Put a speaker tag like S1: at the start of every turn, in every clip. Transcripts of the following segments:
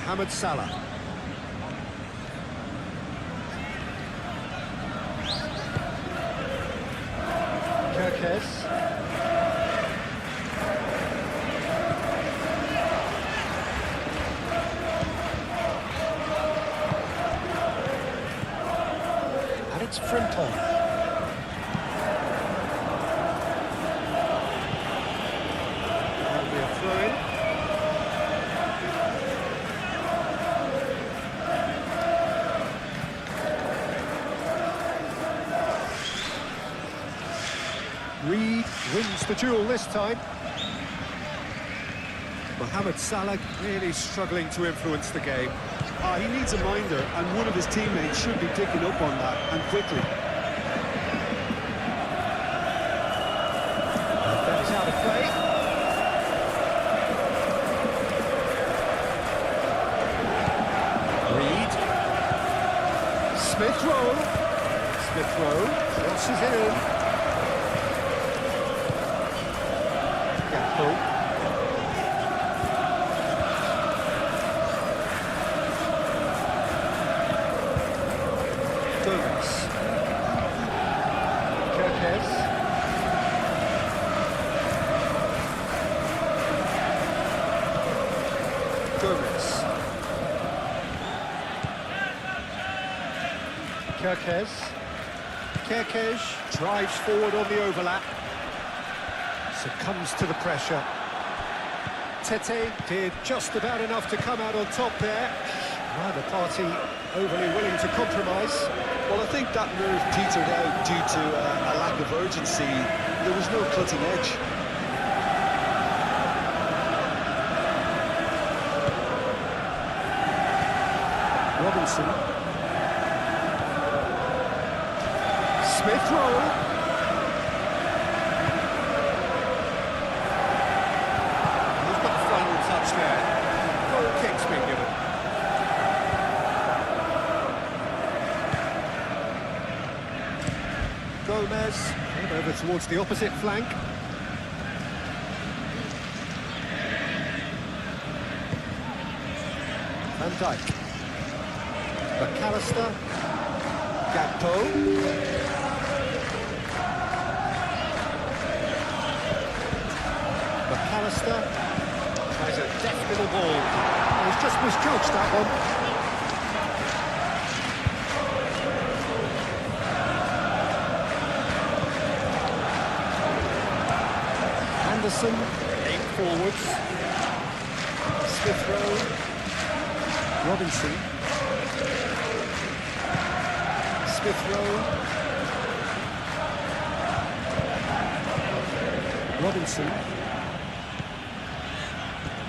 S1: Mohamed Salah. Kirkes. And it's Frimpong. That'll be a throw-in. Reed wins the duel this time. Mohamed Salah really struggling to influence the game.
S2: He needs a minder, and one of his teammates should be picking up on that, and quickly.
S1: That is out of play. Reed. Smith Rowe. Smith Rowe crosses it in. Gakpo. Gomez. Kirkes. Gomez. Kirkes. Kirkes drives forward on the overlap. Succumbs to the pressure. Tete did just about enough to come out on top there. Neither party overly willing to compromise.
S2: Well, I think that move petered out due to a lack of urgency. There was no cutting edge.
S1: Robinson. Smith Rowe. He's got the final touch there. Goal kick's been given. Gomez, and over towards the opposite flank. Van Dijk. McAllister. Gakpo. McAllister tries a deft little ball. He's just misjudged that one. Anderson, 8 forwards. Smith Rowe. Robinson. Smith Rowe. Robinson.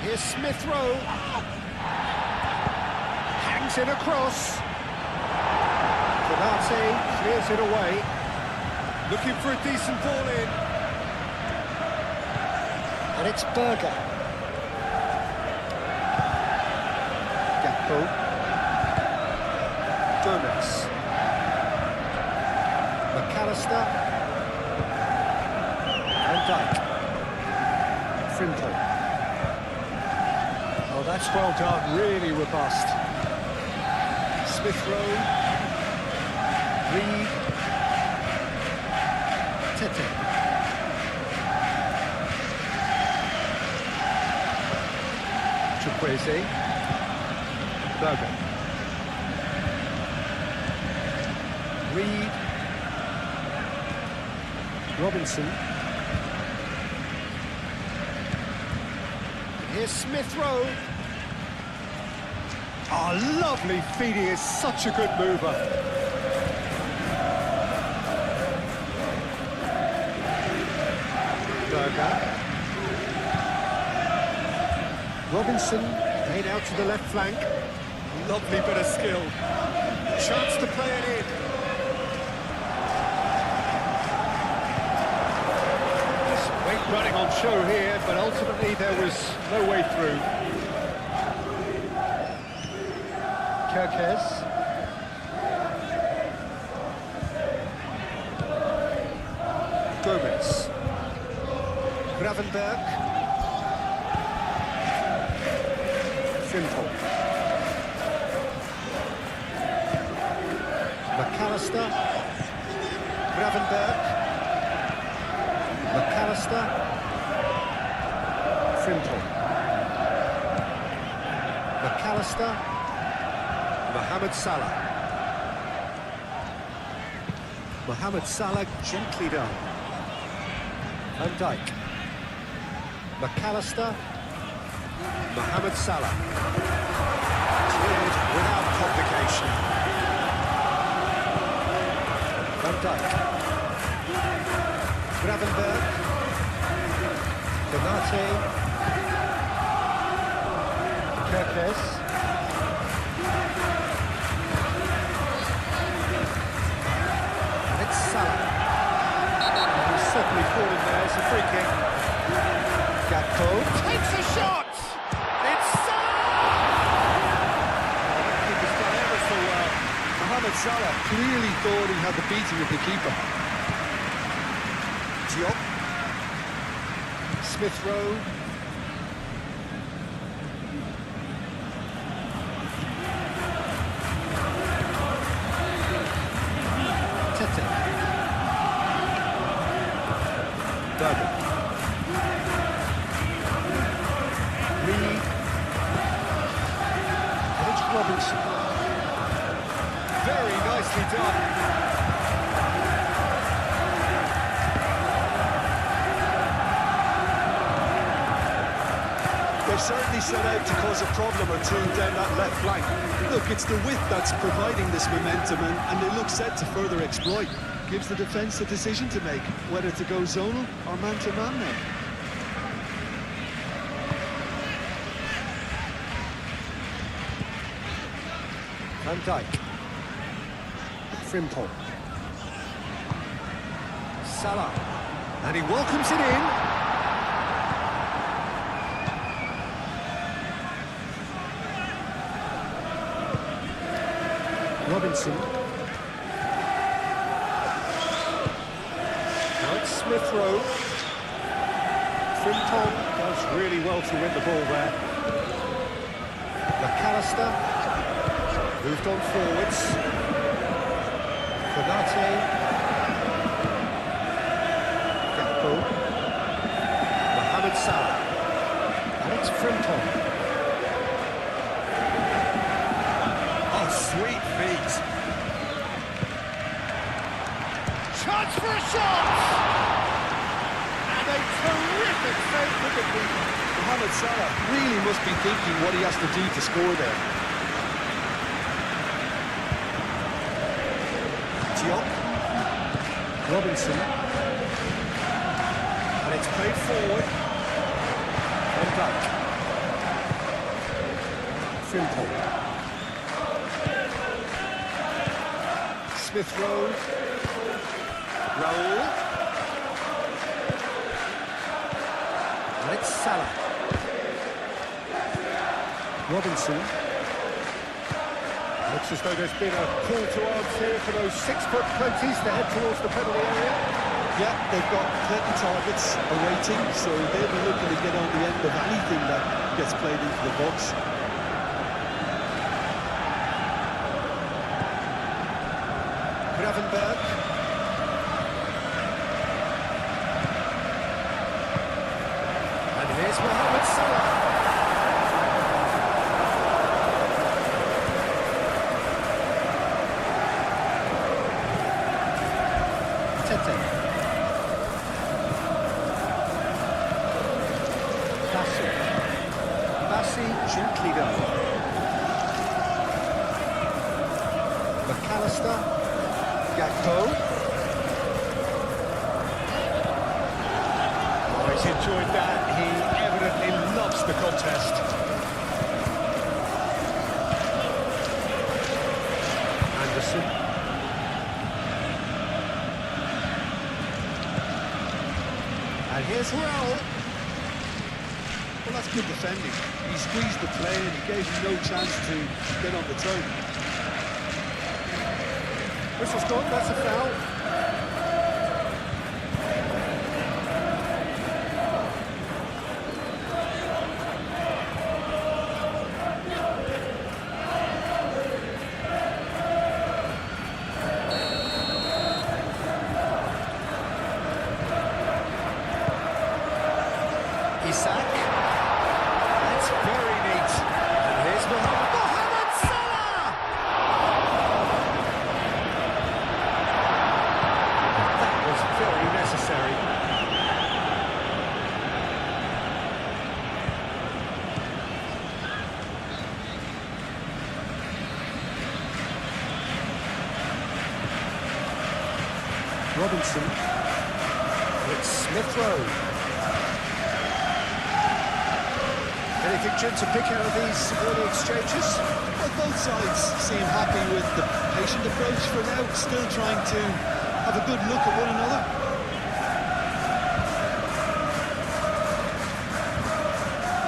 S1: Here's Smith Rowe. Hangs in across. Konate clears it away. Looking for a decent ball in. And it's Berger. Gakpo. Gomez. McAllister. Van Dijk. Frimpong. Oh, that's well done, really robust. Smith Rowe. Reed. Tete. Chukwueze. Berger. Reed. Robinson. Here's Smith Rowe. Oh, lovely feed. He is such a good mover. Berger. Robinson laid out to the left flank. Lovely bit of skill. Chance to play it in. Some weight running on show here, but ultimately there was no way through. Kirkes. Gomez. Gravenberg. Frimpong. McAllister. Gravenberg. McAllister. Frimpong. McAllister. Mohamed Salah. Mohamed Salah, gently done. Van Dijk. McAllister. Mohamed Salah. Cleared without complication. Van Dijk. Gravenberg. Konate. Kerkez. It's Salah. He's certainly falling there. It's a free kick. Gakpo takes a shot. It's Salah. I think he's done ever so well.
S2: Mohamed Salah clearly thought he had the beating of the keeper.
S1: Diop. Smith Rowe. Tete. Berger. Reed. And it's Robinson. Very nicely done.
S2: They've certainly set out to cause a problem or two down that left flank. Look, it's the width that's providing this momentum, and they look set to further exploit. Gives the defence a decision to make, whether to go zonal or man-to-man now.
S1: Van Dijk. Frimpong. Salah. And he welcomes it in. Robinson. Now it's Smith Rowe. Frimpong does really well to win the ball there. McAllister. Moved on forwards. Konate. Gakpo. Mohamed Salah. And it's Frimpong. Oh, sweet feet. Chance for a shot! And a terrific save for the keeper.
S2: Mohamed Salah really must be thinking what he has to do to score there.
S1: Diop. Robinson. And it's played forward. Van Dijk. Frimpong. Smith Rowe. Raoul. And it's Salah. Robinson. Looks as though there's been a call to arms here for those 6-foot plenties to head towards the penalty area.
S2: Yeah, they've got plenty targets awaiting, so they'll be looking to get on the end of anything that gets played into the box.
S1: Gravenberg. And here's Mohamed Salah. Tete. Bassi gently done. McAllister. Gakpo. Oh, he's enjoyed that. He evidently loves the contest. Anderson. And here's Raoul.
S2: Well, that's good defending. He squeezed the play and he gave him no chance to get on the toe.
S1: Whistle's gone, that's a foul. Robinson. It's Smith Rowe. Anything, Jim, to pick out of these early exchanges?
S2: Well, both sides seem happy with the patient approach for now, still trying to have a good look at one another.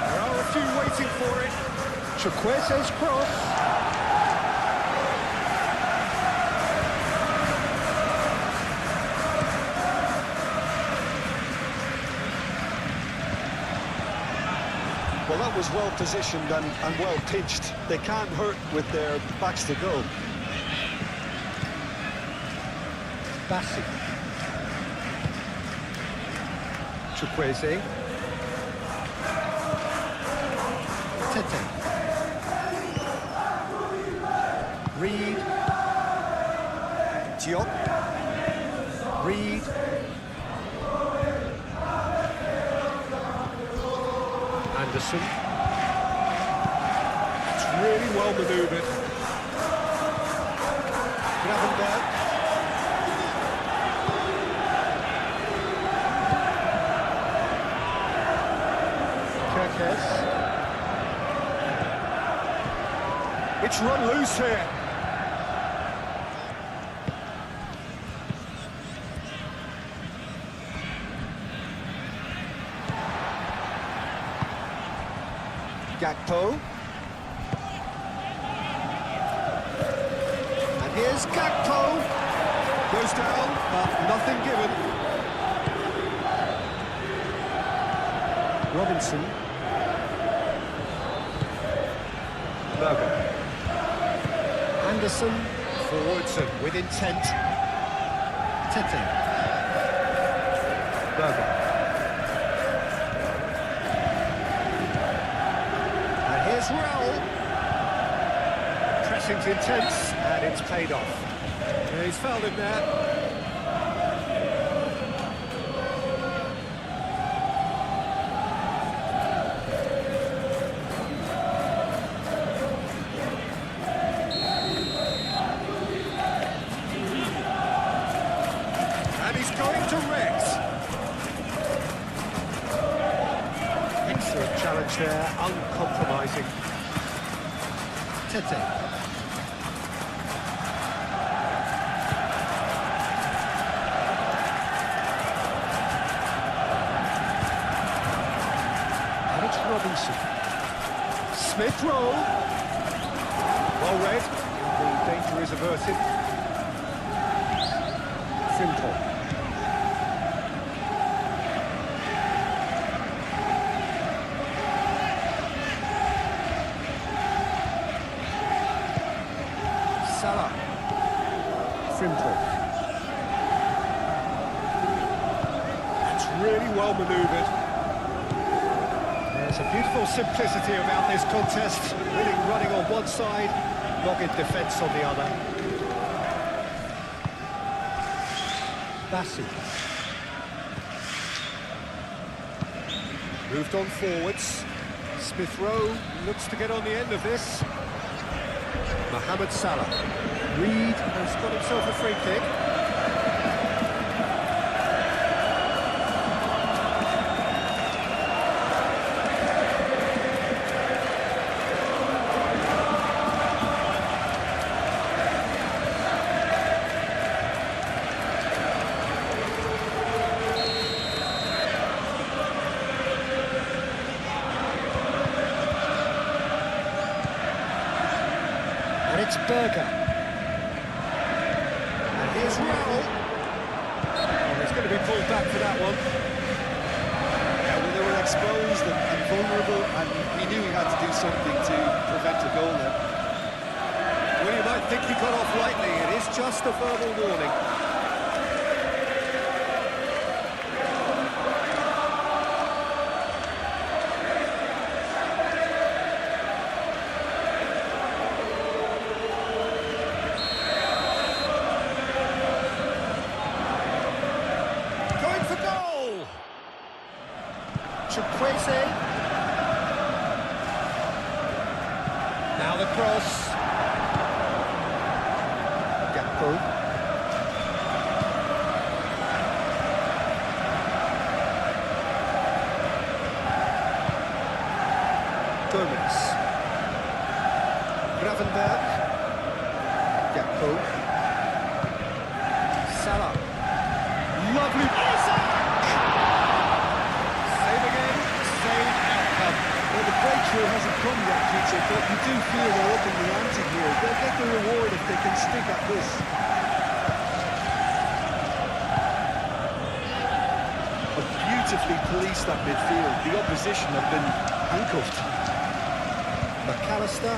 S1: There are a few waiting for it. Chukwueze's cross.
S2: Well, that was well positioned and well pitched. They can't hurt with their backs to goal.
S1: Bassi. Chukwueze. Tete. Reed. Diop. Reed. Anderson. It's really well manoeuvred. Gravenberg. Kerkez. It's run loose here. Gakpo. And here's Gakpo. Goes down, but nothing given. Robinson. Berger. Anderson. Forwards and with intent. Tete. Berger. Here's Raul. Pressing's intense, and it's paid off. Yeah, he's fouled him there. And he's going direct. Excellent challenge there, uncompromising. Tete. And it's Robinson. Smith Rowe. Well read. The danger is averted. Frimpong. Salah. Frimpong. That's really well manoeuvred. There's a beautiful simplicity about this contest. Really running on one side, dogged defence on the other. Bassi. Moved on forwards. Smith Rowe looks to get on the end of this. Mohamed Salah. Reed has got himself a free kick. It's Berger. And here's Raul. Oh, he's going to be pulled back for that one.
S2: Yeah, well, they were exposed and vulnerable, and he knew he had to do something to prevent a goal there.
S1: Well, you might think he got off lightly. It is just a verbal warning. Chukwueze. Now the cross. Gakpo. Gravenberg. Gakpo. Salah. Lovely. Isaac! Save again. Save outcome.
S2: Well, the breakthrough hasn't come yet, Peter, but you do feel they're up in the ante here. They'll get the reward if they can stick at this. Beautifully policed that midfield. The opposition have been handcuffed.
S1: McAllister.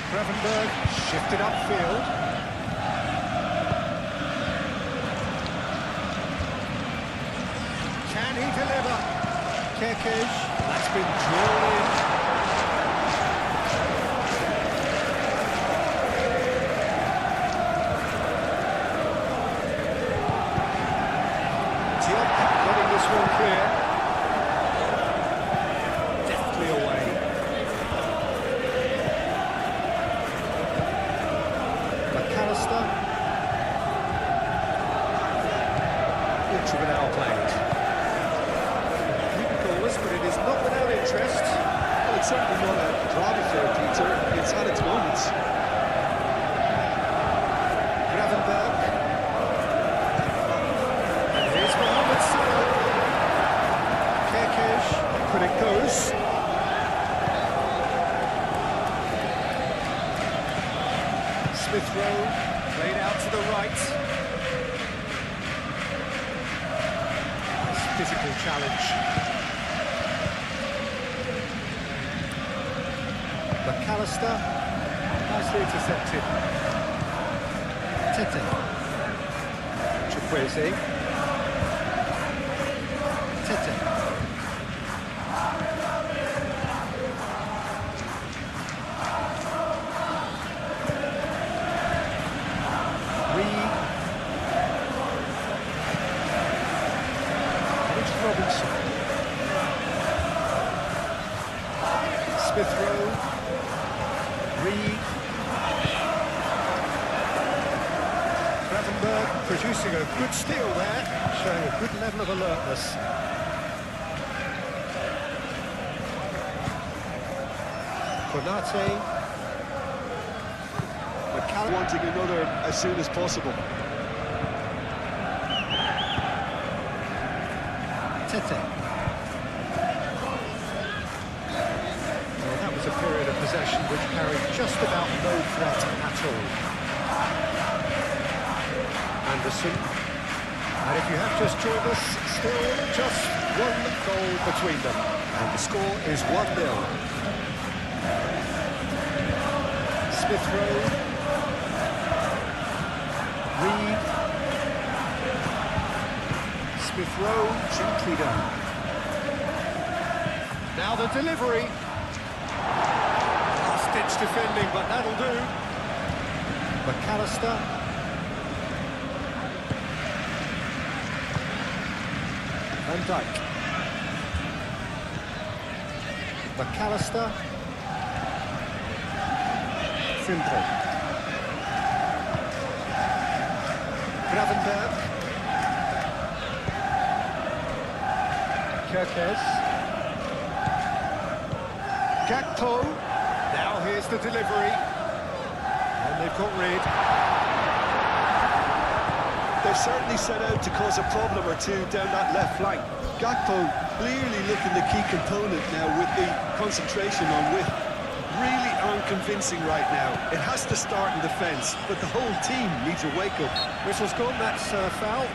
S1: Gravenberg shifted upfield. Can he deliver? Kekes. That's been drawn in. Diop getting this one clear. Deftly away. McAllister. Good Tribunal played. But it is not without interest.
S2: Well, it's certainly not a drama affair, Peter. It's had its moments.
S1: Gravenberg. And here's Mohamed Salah. Kekes. But it goes. Smith Rowe. Played out to the right. Nice physical challenge. McAllister, nicely intercepted. Tete. Chukwueze. Tete. Reed. Rich Robinson. Smith Rowe. Reed. Gravenberg producing a good steal there, showing a good level of alertness. Konate. McAllister.
S2: Wanting another as soon as possible.
S1: Tete. That was a period of possession which carried just about no threat at all. Anderson. And if you have just joined us, still just one goal between them. And the score is 1-0. Smith Rowe. Reed. Smith Rowe, gently done. Now the delivery. Last-ditch defending, but that'll do. McAllister. Van Dijk. McAllister. Simple. Gravenberg. Kekes. Gakpo. Now here's the delivery. And they've got rid.
S2: They've certainly set out to cause a problem or two down that left flank. Gakpo clearly looking the key component now with the concentration on width. Really unconvincing right now. It has to start in defence, but the whole team needs a wake-up.
S1: Whistle's gone, that's foul.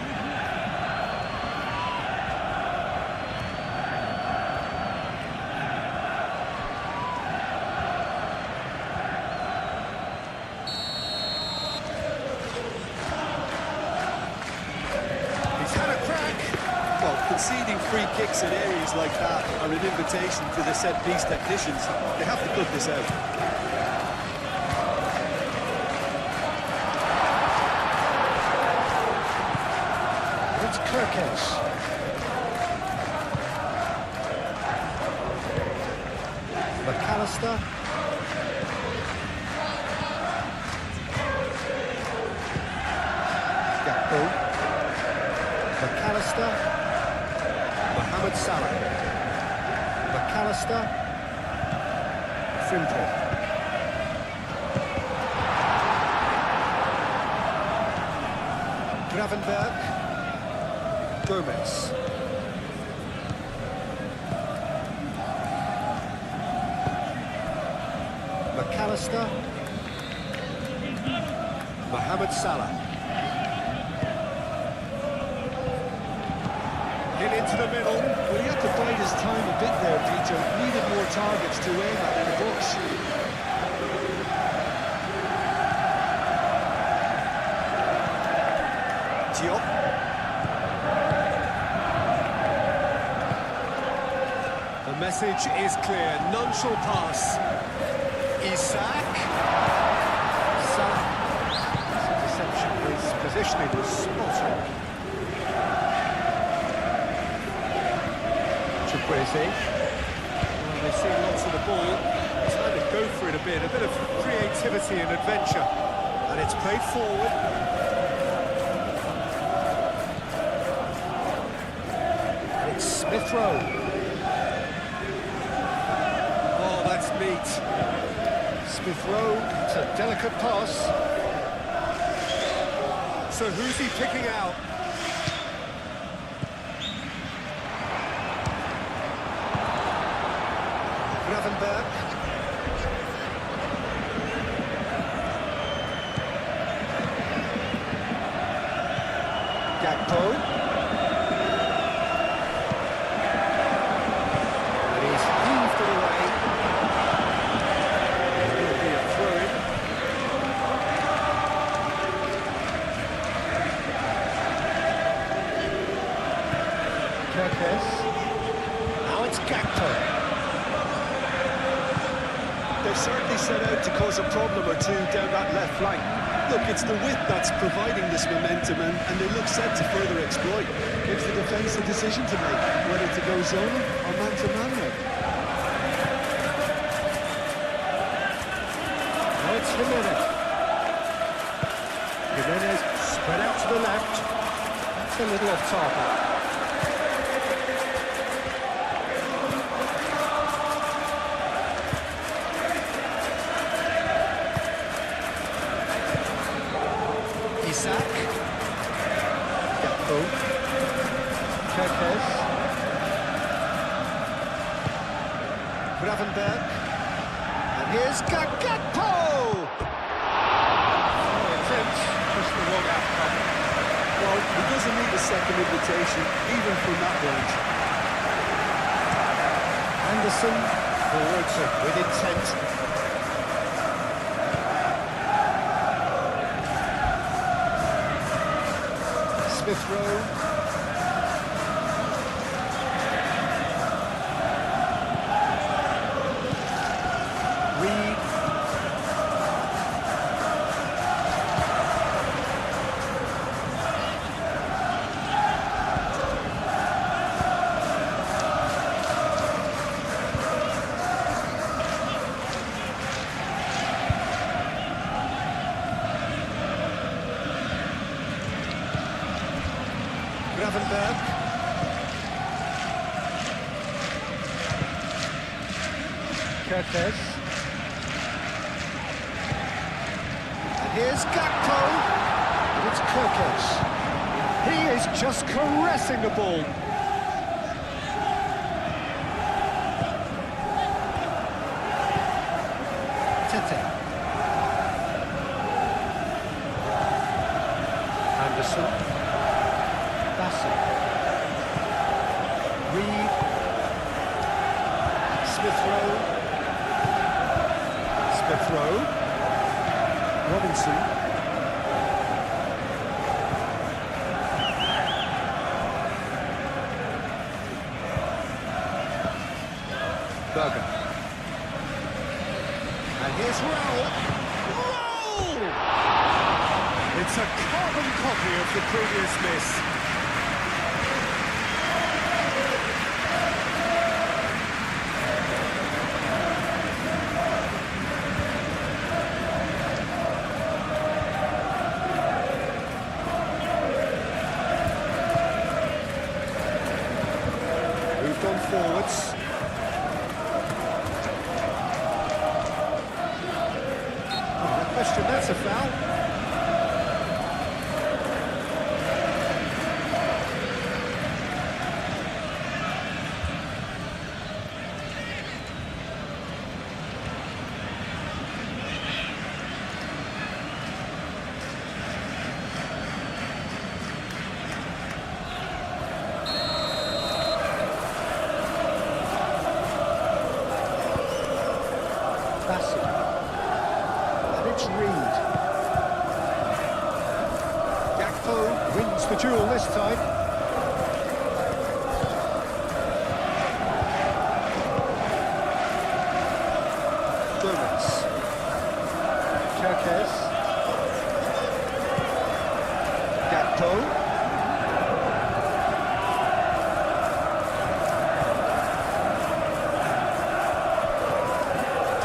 S2: Conceding free kicks in areas like that are an invitation to the set-piece technicians. They have to cut this out.
S1: It's Kekes. McAllister. Gakpo. McAllister. Mohamed Salah. McAllister. Simple. Gravenberg. Gomez. McAllister. Mohamed Salah. In into the middle.
S2: Well, he had to bide his time a bit there, Peter. Needed more targets to aim at in the box.
S1: Diop. The message is clear, none shall pass. Isak. Salah. His interception, his positioning was spot on. Chukwueze. Well, they see lots of the ball, trying to go for it a bit of creativity and adventure. And it's played forward. And it's Smith Rowe. Oh, that's neat. Smith Rowe, it's a delicate pass. So who's he picking out? Gravenberg. Gakpo. And he's heaved it away. It will be a throw-in. Kirkes. Now it's Gakpo.
S2: They've certainly set out to cause a problem or two down that left flank. Look, it's the width that's providing this momentum, and they look set to further exploit. Gives the defence a decision to make, whether to go zone or man-to-man now.
S1: Now it's Jimenez. Jimenez spread out to the left. That's a little off target. Isak. Gakpo. Kirkes. Gravenberg. And here's Gakpo! Oh, it's in. Just the wrong outcome.
S2: Well, he doesn't need a second invitation, even from that range.
S1: Anderson forwards with intent. Smith Rowe. Reed. Gravenberg. Kirkes. And here's Gakpo. And it's Kirkes. He is just caressing the ball. Tete. Anderson. Reed. Smith Rowe. Smith Rowe. Robinson. Berger. And here's Raul. Raul! It's a carbon copy of the previous miss. On forwards. Oh, no question, that's a foul. it's Reed. Gakpo wins the duel this time. Gomez. Kirkes. Gakpo.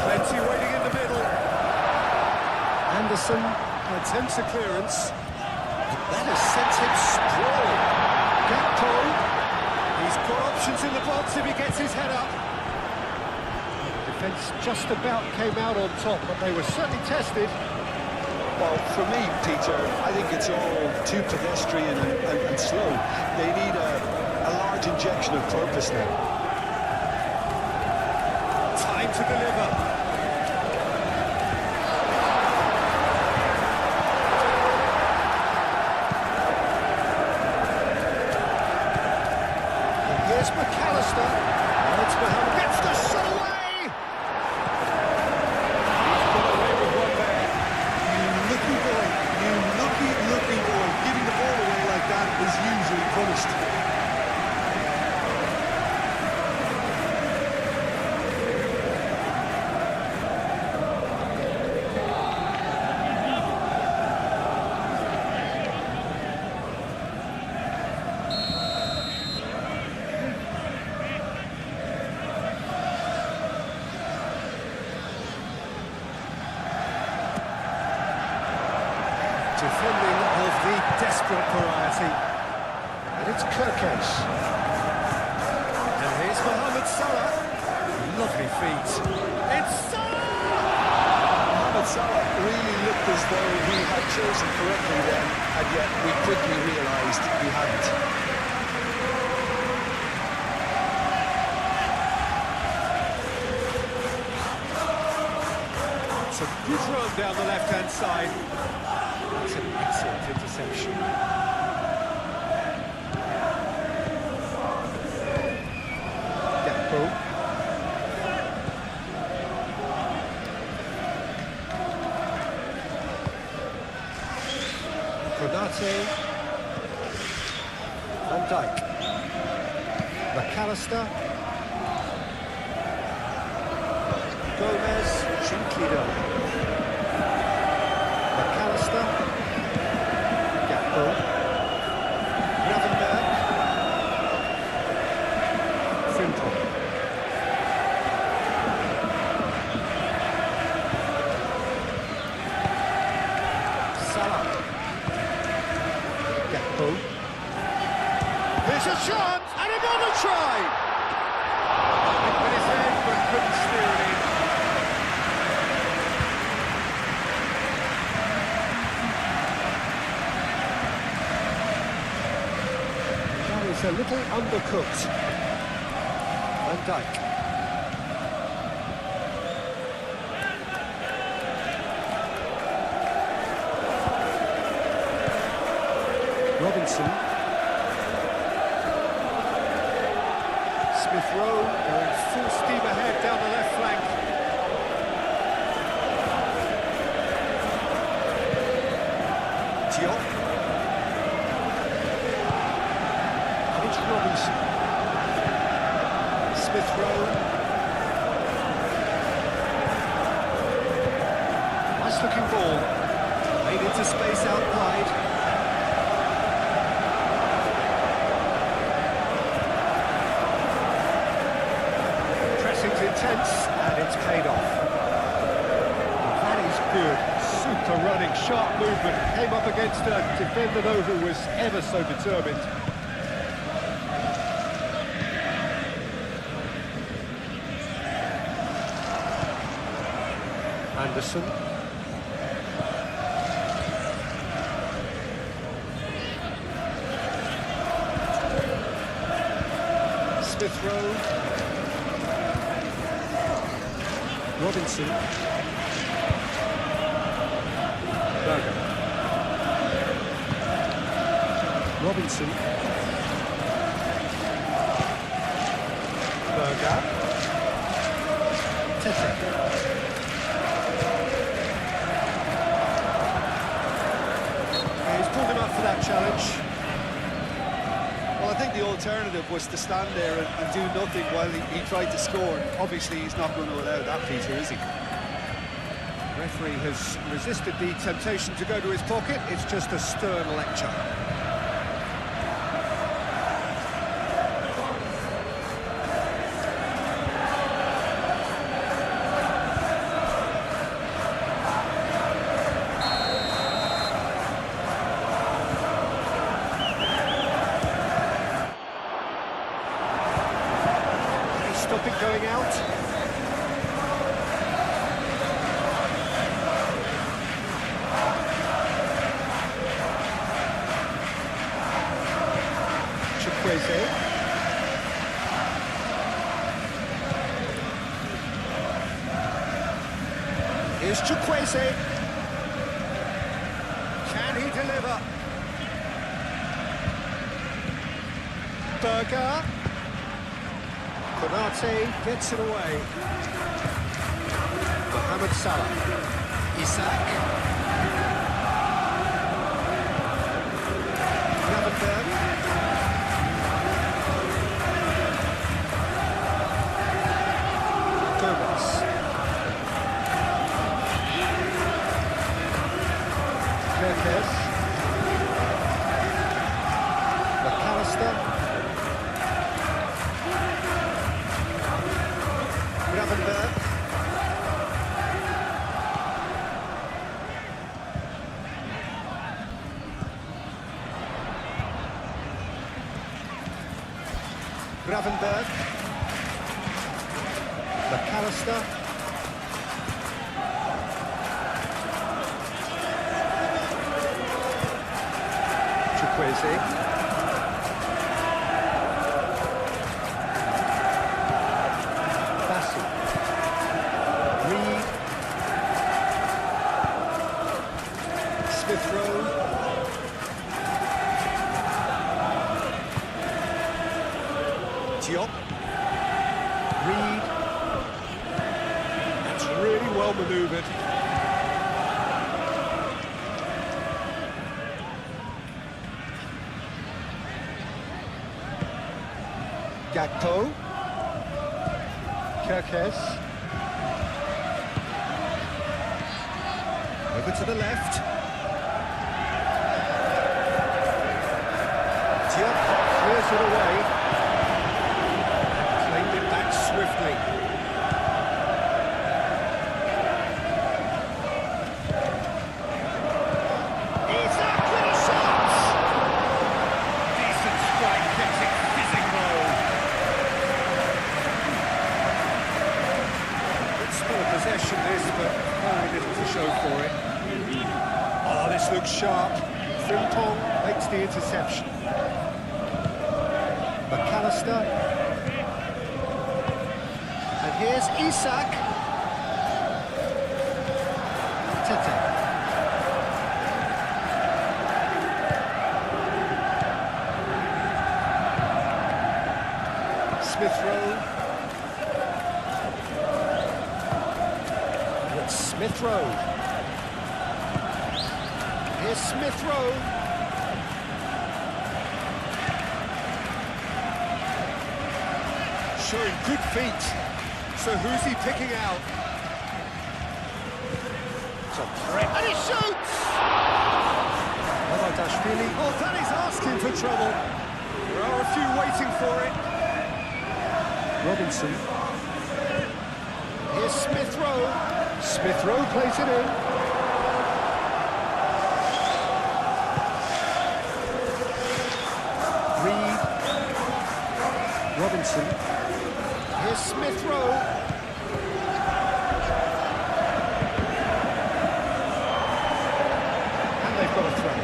S1: Plenty waiting in the middle. Anderson attempts a clearance. That has sent him sprawling. Gakpo. He's got options in the box if he gets his head up. Defence just about came out on top, but they were certainly tested.
S2: Well, for me, Peter, I think it's all too pedestrian and slow. They need a large injection of purpose now.
S1: Time to deliver. Here's McAllister. It's Mohamed. Gets the shot away! He's got away with one there.
S2: You lucky boy, you lucky boy. Giving the ball away like that is usually punished.
S1: Defending of the desperate variety. And it's Kirkes. And here's Mohamed Salah. Lovely feet. It's Salah!
S2: Mohamed Salah really looked as though he had chosen correctly then, and yet we quickly realised he hadn't.
S1: It's a good run down the left-hand side. It's an excellent interception. Gakpo. Konate. Van Dijk. McAllister. Gomez. Gently done. McAllister. Gakpo. Gravenberg. Frimpong. Salah. Gakpo. There's a shot and another try. With his head, but couldn't steer it in. It's a little undercooked. Van Dijk. Robinson. Smith Rowe going full steam ahead down the left flank. Diop. Robinson. Smith Rowe. Nice looking ball. Made into space out wide. Pressing's intense and it's paid off. That is good. Super running, sharp movement. Came up against a defender though who was ever so determined. Anderson. Smith Rowe. Robinson. Berger. Robinson. Berger. Tete.
S2: the alternative was to stand there and do nothing while he tried to score. Obviously, he's not going to allow that, Peter, is he?
S1: Referee has resisted the temptation to go to his pocket. It's just a stern lecture. Stop it going out. Chukwueze. Here's Chukwueze. Can he deliver? Berger. Konate gets it away. Mohamed Salah. Isak. Gravenberg. Gomez. Mendes. McAllister. Gravenberg. Gravenberg. McAllister. Chukwueze. Smith Rowe. Diop. Reed. That's really well manoeuvred. Gakpo. Kirkes. Over to the left. Diop clears it away. Claimed it back swiftly. Isak with a shot! Decent strike, gets it fizzing low. Good small possession this, but very little to show for it. Oh, this looks sharp. Frimpong makes the interception. McAllister. And here's Isak. Tete. Smith Rowe. It's Smith Rowe. Here's Smith Rowe. Showing good feet. So who's he picking out? And he shoots! Dashvili. Oh, Danny's asking for trouble. There are a few waiting for it. Robinson. Here's Smith Rowe. Smith Rowe plays it in. Reed. Robinson. Here's Smith Rowe. And they've got a throw.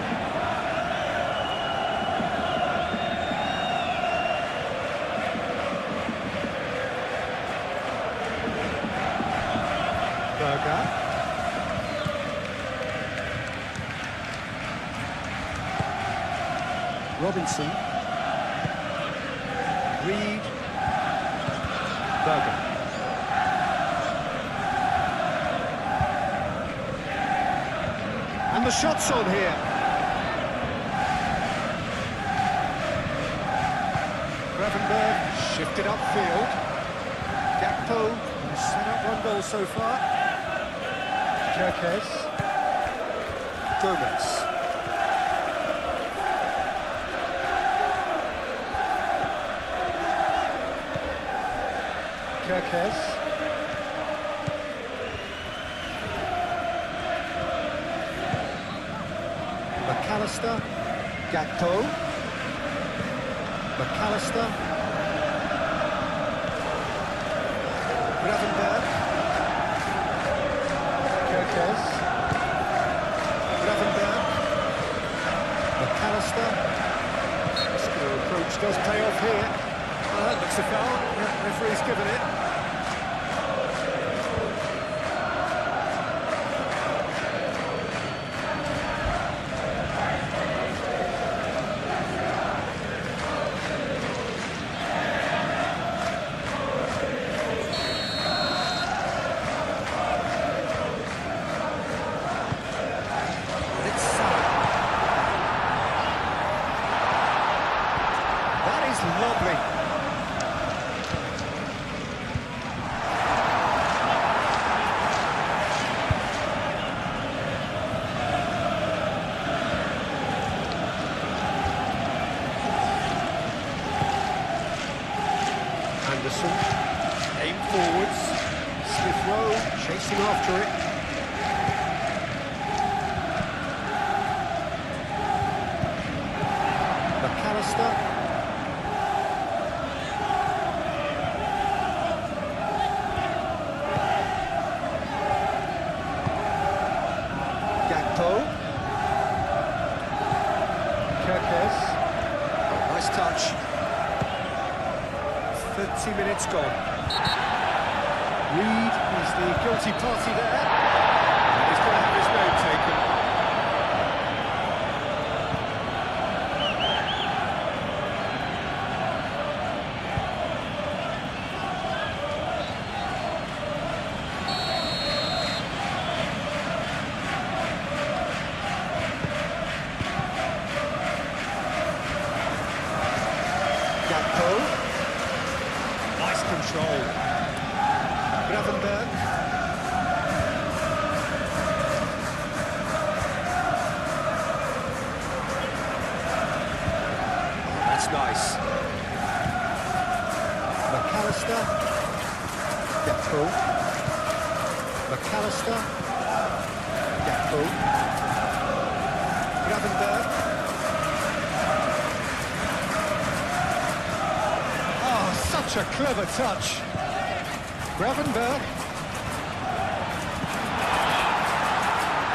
S1: Berger. Robinson. Reed. Berger. And the shot's on here. Gravenberg shifted upfield. Gakpo has set up one goal so far. Kerkez. Gomez. Kerkez. McAllister. Gakpo. McAllister. Gravenberg. Kerkez. Gravenberg. McAllister. Muscular approach does pay off here. Well, that looks a foul. Yeah, referee's given it. Lovely. Anderson, aim forwards. Smith Rowe chasing after it. McAllister. Kerkez. Oh, nice touch. 30 minutes gone. Reed is the guilty party there. And he's going to have his name taken. Nice control. Gravenberg. Oh, that's nice. McAllister. Gakpo. McAllister. Gakpo. Gravenberg. Such a clever touch. Gravenberg.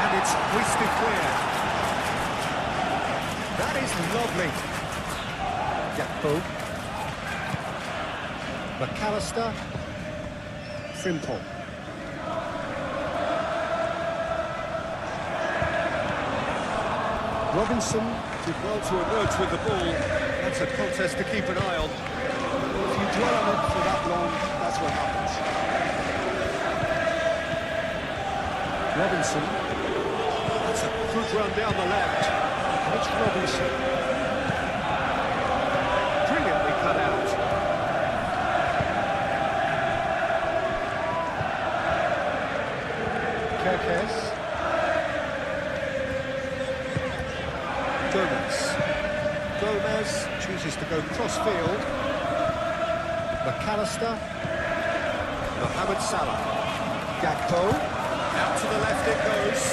S1: And it's hoisted clear. That is lovely. Gakpo. McAllister. Frimpong. Robinson did well to emerge with the ball. That's a contest to keep an eye on. If you dwell on it for that long, that's what happens. Robinson. That's a good run down the left. It's Robinson. Brilliantly cut out. Kerkez. Gomez chooses to go cross-field. McAllister. Mohamed Salah. Gakpo. Out to the left it goes.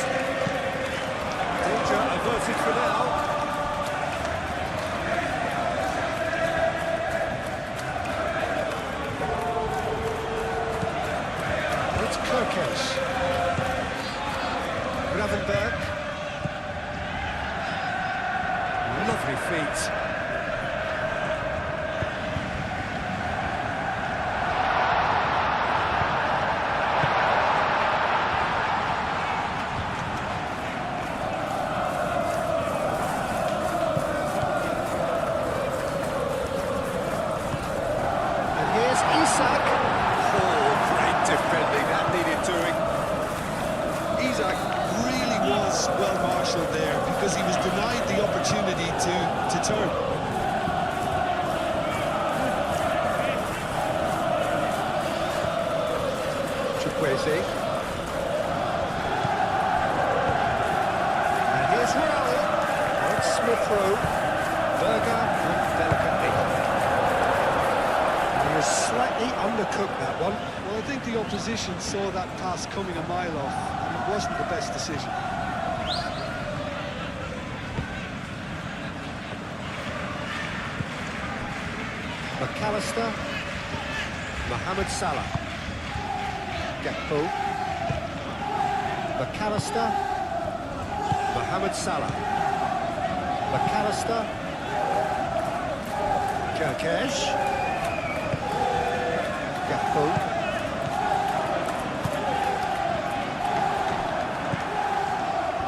S1: Danger averted for now. It's Kerkez. Gravenberg. Lovely feet. And here's Isak. Oh, great defending, that needed doing.
S2: Isak really was well marshalled there because he was denied the opportunity to turn.
S1: Chukwueze. And here's Raul. It's Smith Rowe. Berger with delicately. He was slightly undercooked, that one.
S2: Well, I think the opposition saw that pass coming a mile off, and it wasn't the best decision.
S1: McAllister, Mohamed Salah, Gakpo, McAllister, Mohamed Salah, McAllister, Kerkesh, Gakpo,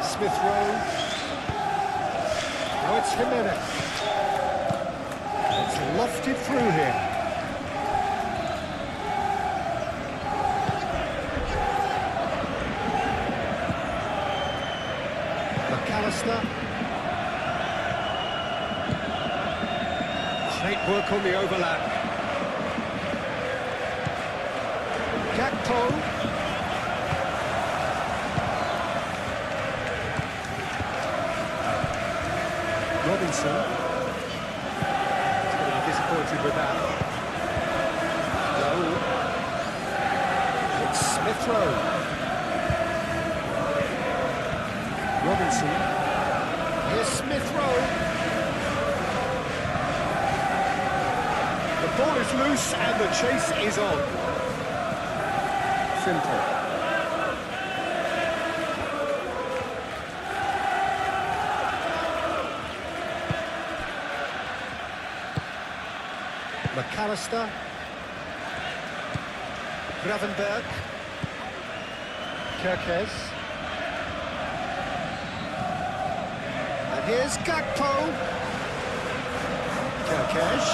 S1: Smith Rowe, now it's Jimenez. It's lofted through here. McAllister. Great work on the overlap. Gakpo. Robinson. Disappointed with that. Raul. It's Smith Rowe. Robinson. Here's Smith Rowe. The ball is loose and the chase is on. Simple. McAllister, Gravenberg, Kerkez, and here's Gakpo, Kerkez,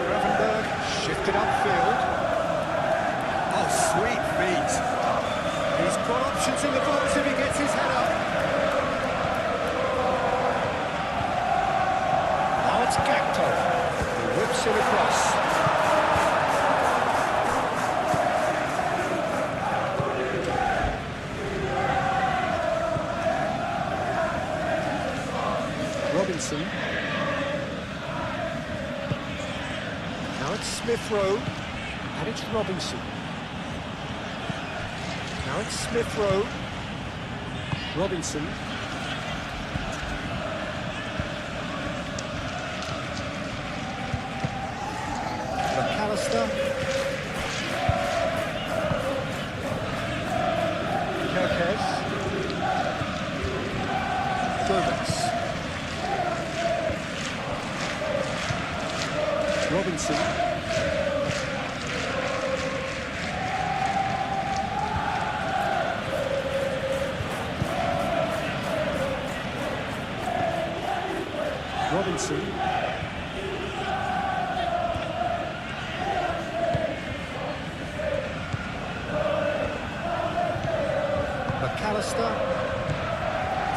S1: Gravenberg, shifted upfield, oh sweet feet, he's got options in the box if he gets his head up. It's Gakpo, who whips it across. Robinson. Now it's Smith Rowe, and it's Robinson. Now it's Smith Rowe. Robinson. McAllister, Kerkez, Gomez, Robinson, Robinson. McAllister,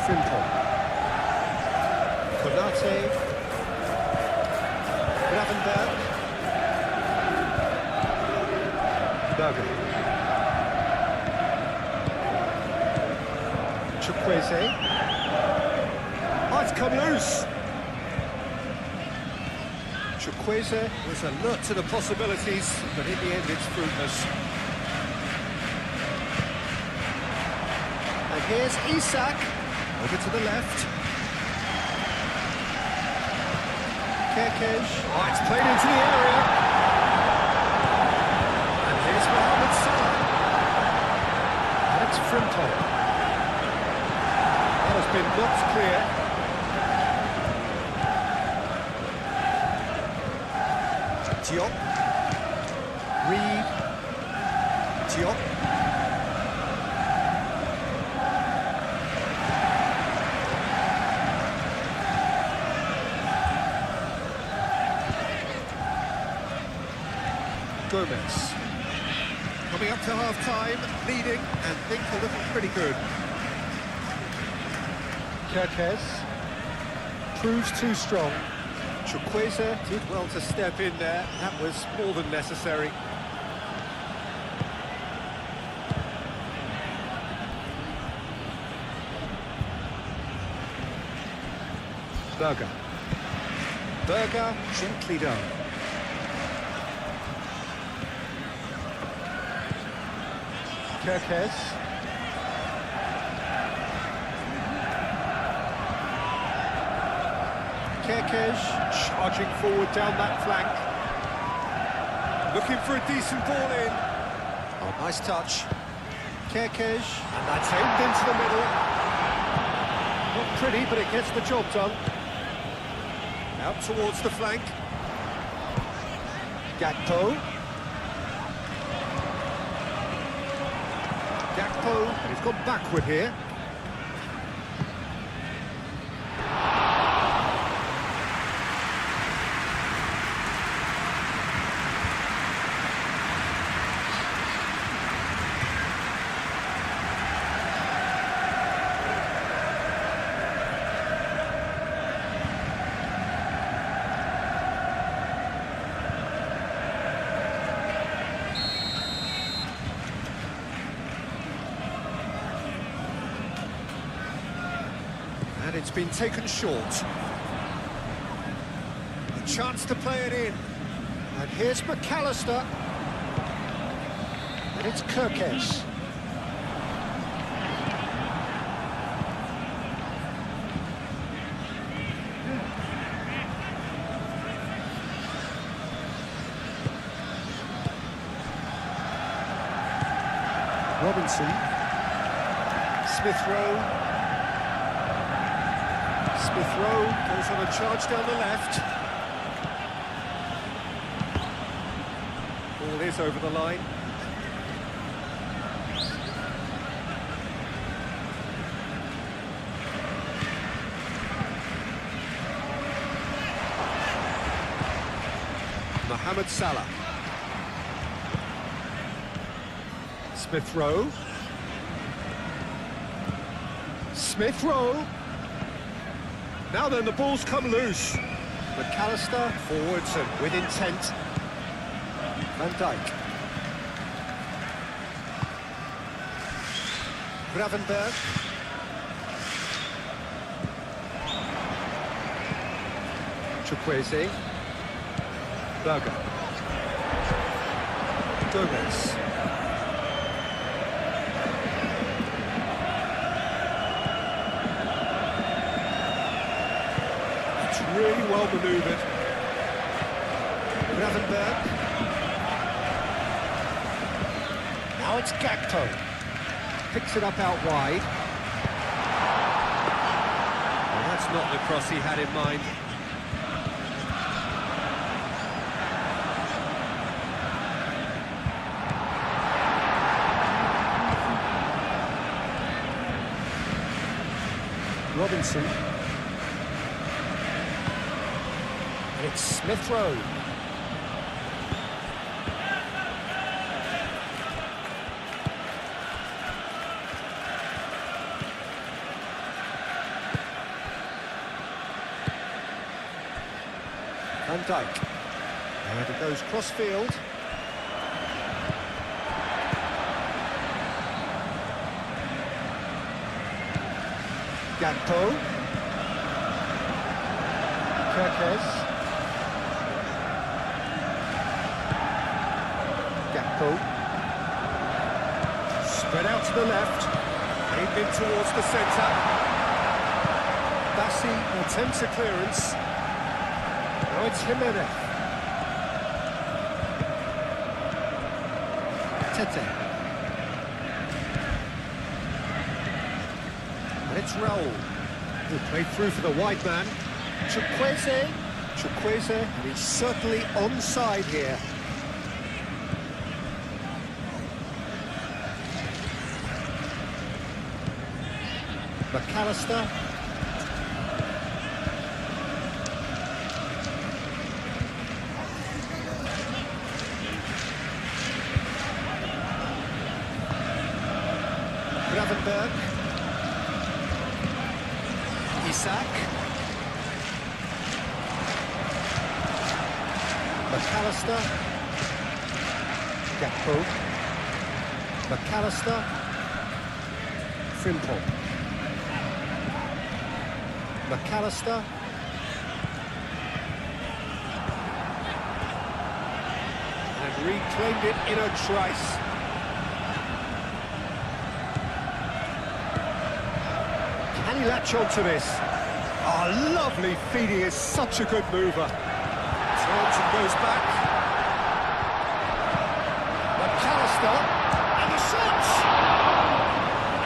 S1: Simple, Konate, Gravenberg, Berger, Chukwueze, oh, it's come loose. Chukwueze was alert to the possibilities, but in the end it's fruitless. And here's Isak, over to the left. Kerkez, oh, it's played into the area. And here's Mohamed Salah. And it's Frimpong. That has been knocked clear. Diop. Reed. Diop. Gomez. Coming up to half-time, leading, and things are looking pretty good. Kerkez proves too strong. Chukwueze did well to step in there. That was more than necessary. Berger, gently done. Kerkez. Kerkez charging forward down that flank. Looking for a decent ball in. Oh, nice touch. Kerkez, and that's aimed into the middle. Not pretty, but it gets the job done. Out towards the flank. Gakpo. And he's gone backward here. And it's been taken short. A chance to play it in. And here's McAllister. And it's Kerkez. Robinson. Smith Rowe. Smith Rowe goes on a charge down the left. Ball is over the line. Mohamed Salah. Smith Rowe. Smith Rowe. Now then, the ball's come loose. McAllister forwards and with intent. Van Dijk. Gravenberg. Chukwueze. Berger. Gomez. Really well manoeuvred. Gravenberg. Now it's Gakpo. Picks it up out wide. Well, that's not the cross he had in mind. Robinson. It's Smith Rowe. Van Dijk. And it goes cross-field. Gakpo. Kerkez. Spread out to the left, aimed in towards the centre. Bassi attempts a clearance. Now it's Jimenez. Tete. And it's Raul, who played through for the wide man. Chukwueze, and he's certainly onside here. McAllister. Gravenberg. Isak. McAllister. Gakpo. McAllister. Frimpong. McAllister. And reclaimed it in a trice. Can he latch on to this? Oh, lovely feed, he is such a good mover. Turns and goes back. McAllister, and the shot!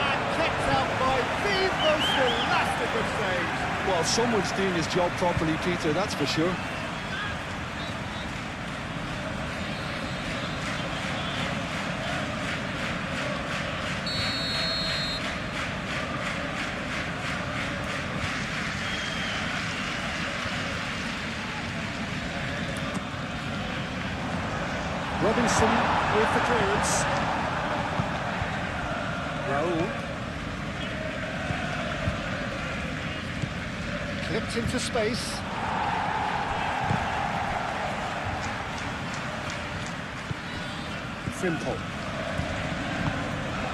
S1: And kept out by the most elastic of saves.
S2: Well, someone's doing his job properly, Peter, that's for sure.
S1: Robinson with the clearance. Raul. Clipped into space. Frimpong.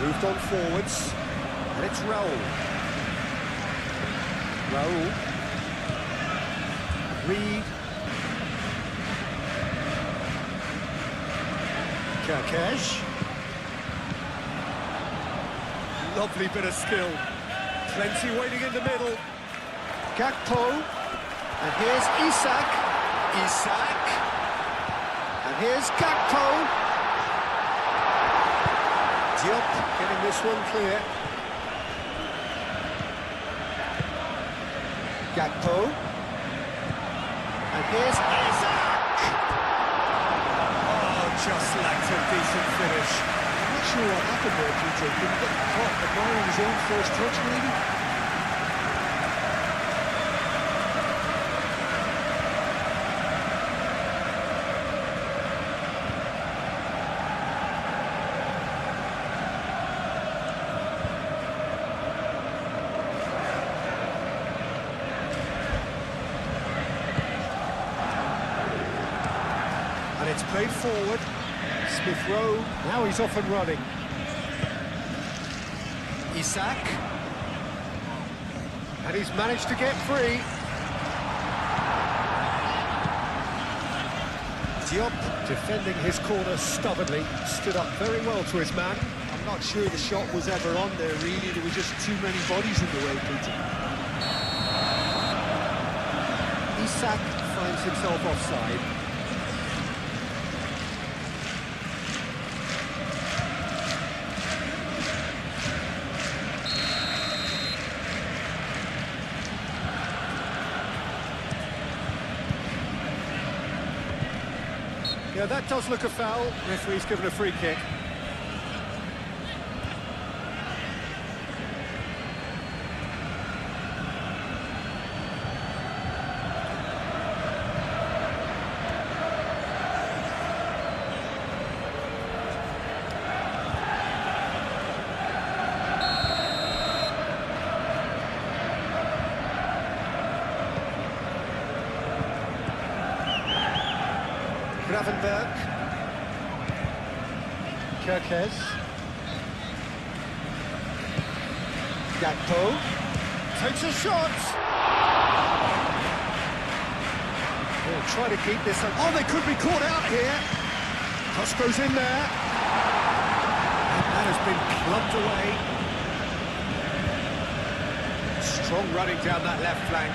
S1: Moved on forwards. And it's Raul. Raul. Reed. Kirkesh. Lovely bit of skill. Plenty waiting in the middle. Gakpo. And here's Isak. Isak. And here's Gakpo. Diop getting this one clear. Gakpo. And here's Isak. Just lacked a decent finish.
S2: I'm not sure what happened there, Peter. Did he get caught admiring his own first touch, maybe?
S1: And it's played forward. Smith Rowe, now he's off and running. Isak. And he's managed to get free. Diop defending his corner stubbornly, stood up very well to his man.
S2: I'm not sure the shot was ever on there, really. There were just too many bodies in the way, Peter.
S1: Isak finds himself offside. Yeah, that does look a foul. Referee's given a free kick. Gravenberg. Kirkesh. Gakpo. Takes a shot. They'll try to keep this up. Oh, they could be caught out here. Cross goes in there. And that has been clubbed away. Strong running down that left flank.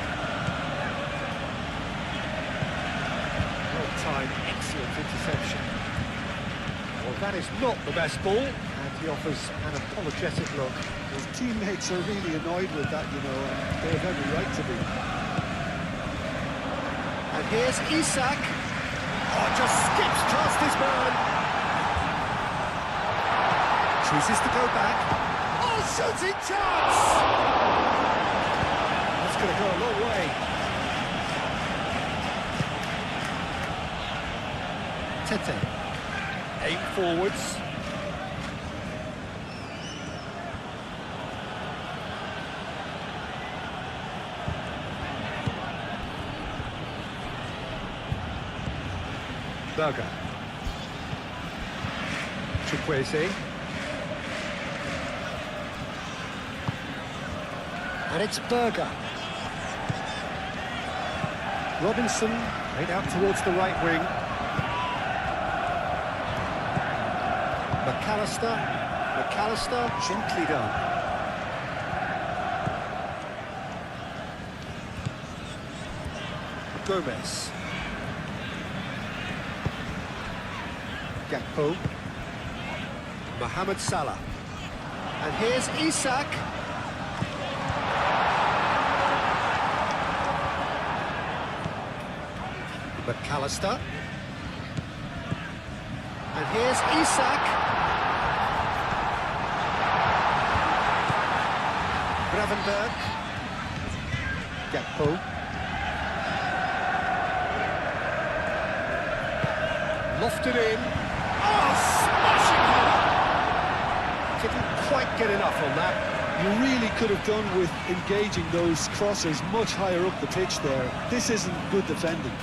S1: Time, excellent interception. Well, that is not the best ball, and he offers an apologetic look.
S2: His teammates are really annoyed with that, you know, and they have every right to be.
S1: And here's Isak. Oh, just skips past his man. Chooses to go back. Oh, shooting chance! That's going to go a long way. Tete. Aim forwards. Berger. Chukwueze. And it's Berger. Robinson, played out towards the right wing. McAllister, gently done. Gomez. Gakpo. Mohamed Salah. And here's Isak. McAllister. And here's Isak. Gravenberg. Gakpo. Lofted in. Oh, smashing header! Didn't quite get enough on that.
S2: You really could have done with engaging those crosses much higher up the pitch there. This isn't good defending.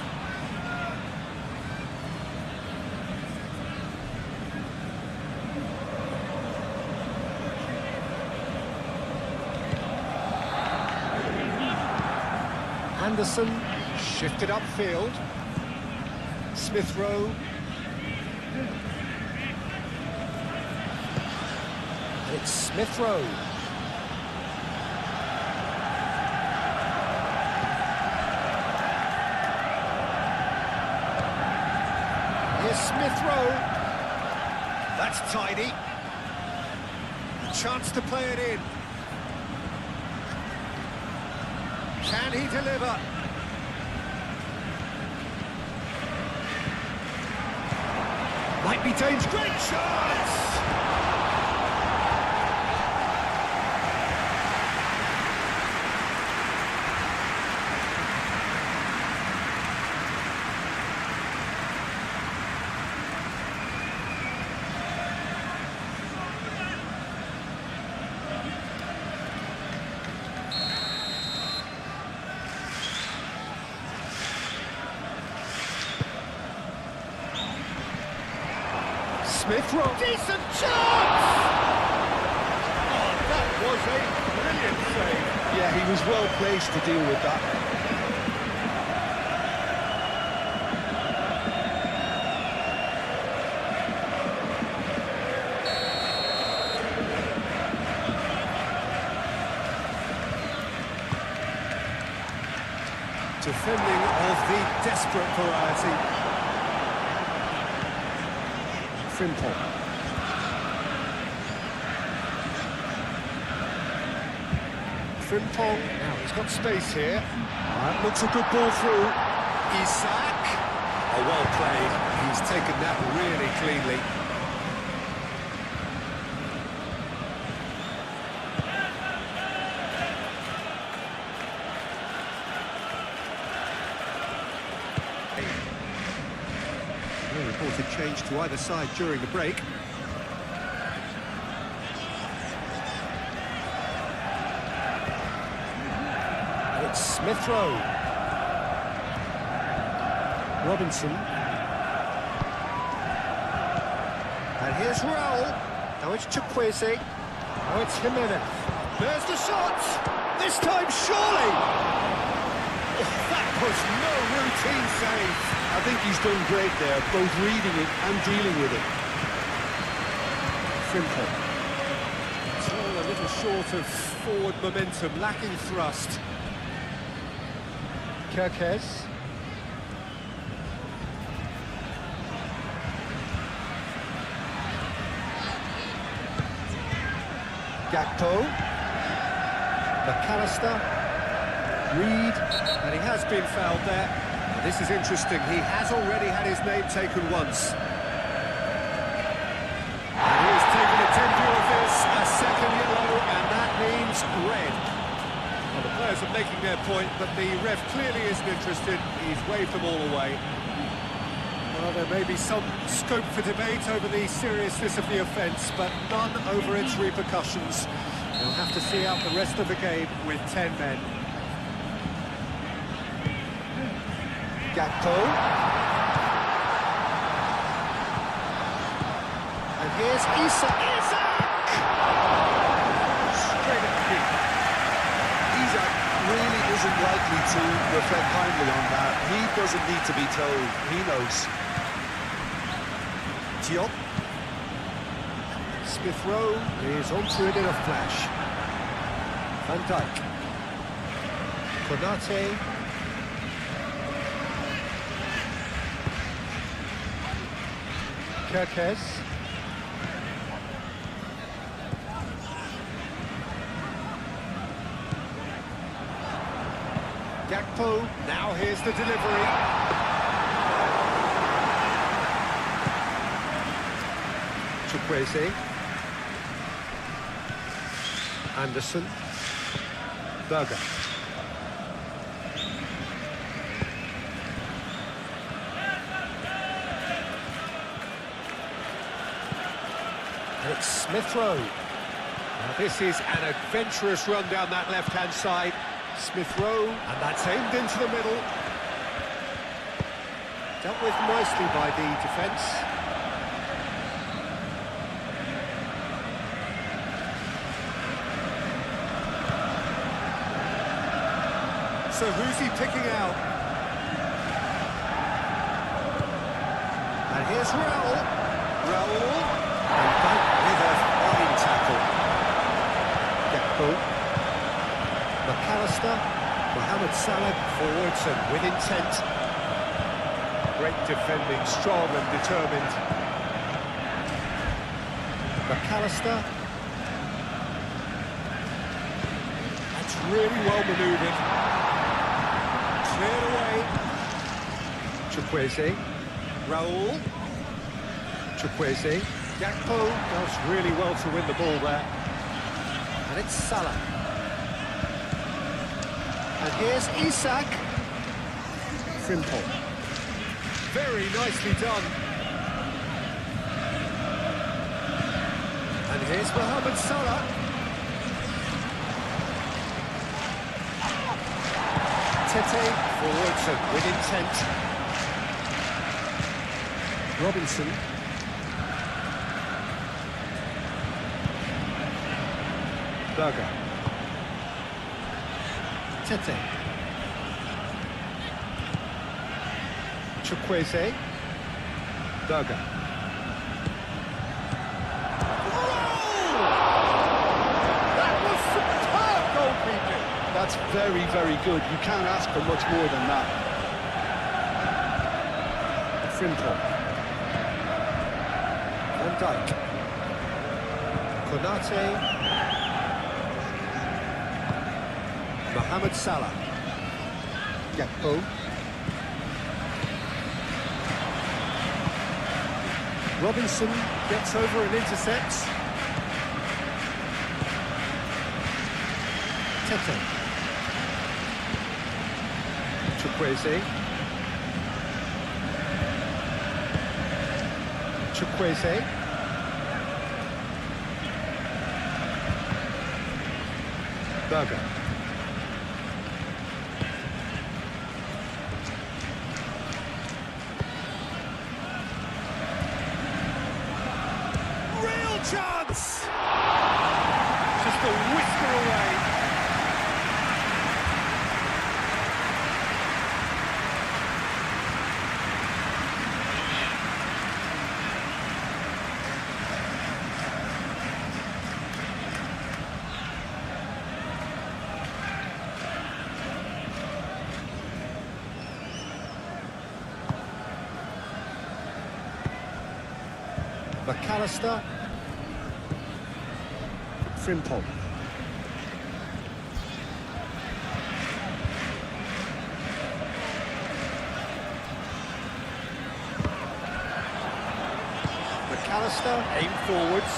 S1: Anderson shifted upfield. Smith Rowe. And it's Smith Rowe. Here's Smith Rowe. That's tidy. A chance to play it in. Can he deliver? Might be dangerous. Great chance! Smith Rowe. Decent chance! Oh, that was a brilliant save.
S2: Yeah, he was well placed to deal with that.
S1: Defending of the desperate variety. Frimpong. Now he's got space here. That looks a good ball through. Isak. Oh, well played. He's taken that really cleanly. No reported change to either side during the break. It's Smith Rowe. Robinson. And here's Raul. Now it's Chukwueze. Now it's Jimenez. There's the shot! This time, surely! Oh, that was no routine save.
S2: I think he's done great there, both reading it and dealing with it.
S1: Simple. Still a little short of forward momentum, lacking thrust. Kirkes. Gakpo. McAllister. Reed. And he has been fouled there. Now, this is interesting. He has already had his name taken once. And he's taken a temporary of this, a second yellow, and that means red. Well, the players are making their point, but the ref clearly isn't interested. He's waved them all away. Well, there may be some scope for debate over the seriousness of the offence, but none over its repercussions. They'll have to see out the rest of the game with 10 men. Gakpo. here's Isak. Straight at the keeper.
S2: Isak really isn't likely to reflect kindly on that. He doesn't need to be told. He knows.
S1: Diop. Smith Rowe is onto it in a flash. Van Dijk. Konate. Kerkez. Gakpo. Now here's the delivery. Chukwueze. Anderson. Berger. And it's Smith Rowe. Now this is an adventurous run down that left-hand side. Smith Rowe, and that's aimed into the middle. Dealt with nicely by the defence. So who's he picking out? And here's Raul. Raul. And back with a fine tackle. Gakpo. McAllister. Mohamed Salah forwards and with intent. Great defending, strong and determined. McAllister. That's really well manoeuvred. Cleared away. Chukwueze. Raul. Chukwueze. Gakpo does really well to win the ball there. And it's Salah. And here's Isak. Frimpong. Very nicely done. And here's Mohamed Salah. Tete forwards and with intent. Robinson. Berger. Tete. Chukwueze. Berger. That was superb goalkeeping.
S2: That's very, very good. You can't ask for much more than that.
S1: Frimpong. Van Dijk. Konate. Mohamed Salah. Gakpo. Robinson gets over and intercepts. Tete. Chukwueze. Chukwueze. Berger. Real chance! Just a whisker away. McAllister. Frimpong. McAllister, aim forwards.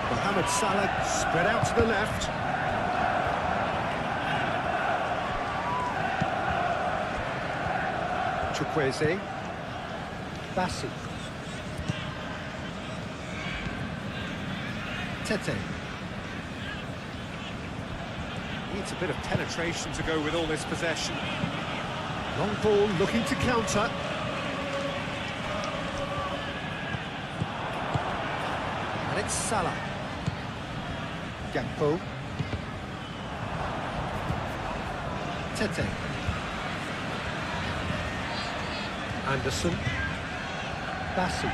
S1: Mohamed Salah spread out to the left. Chukwueze. Bassi. Tete. Needs a bit of penetration to go with all this possession. Long ball looking to counter. It's Salah. Gakpo. Tete. Anderson. Bassi.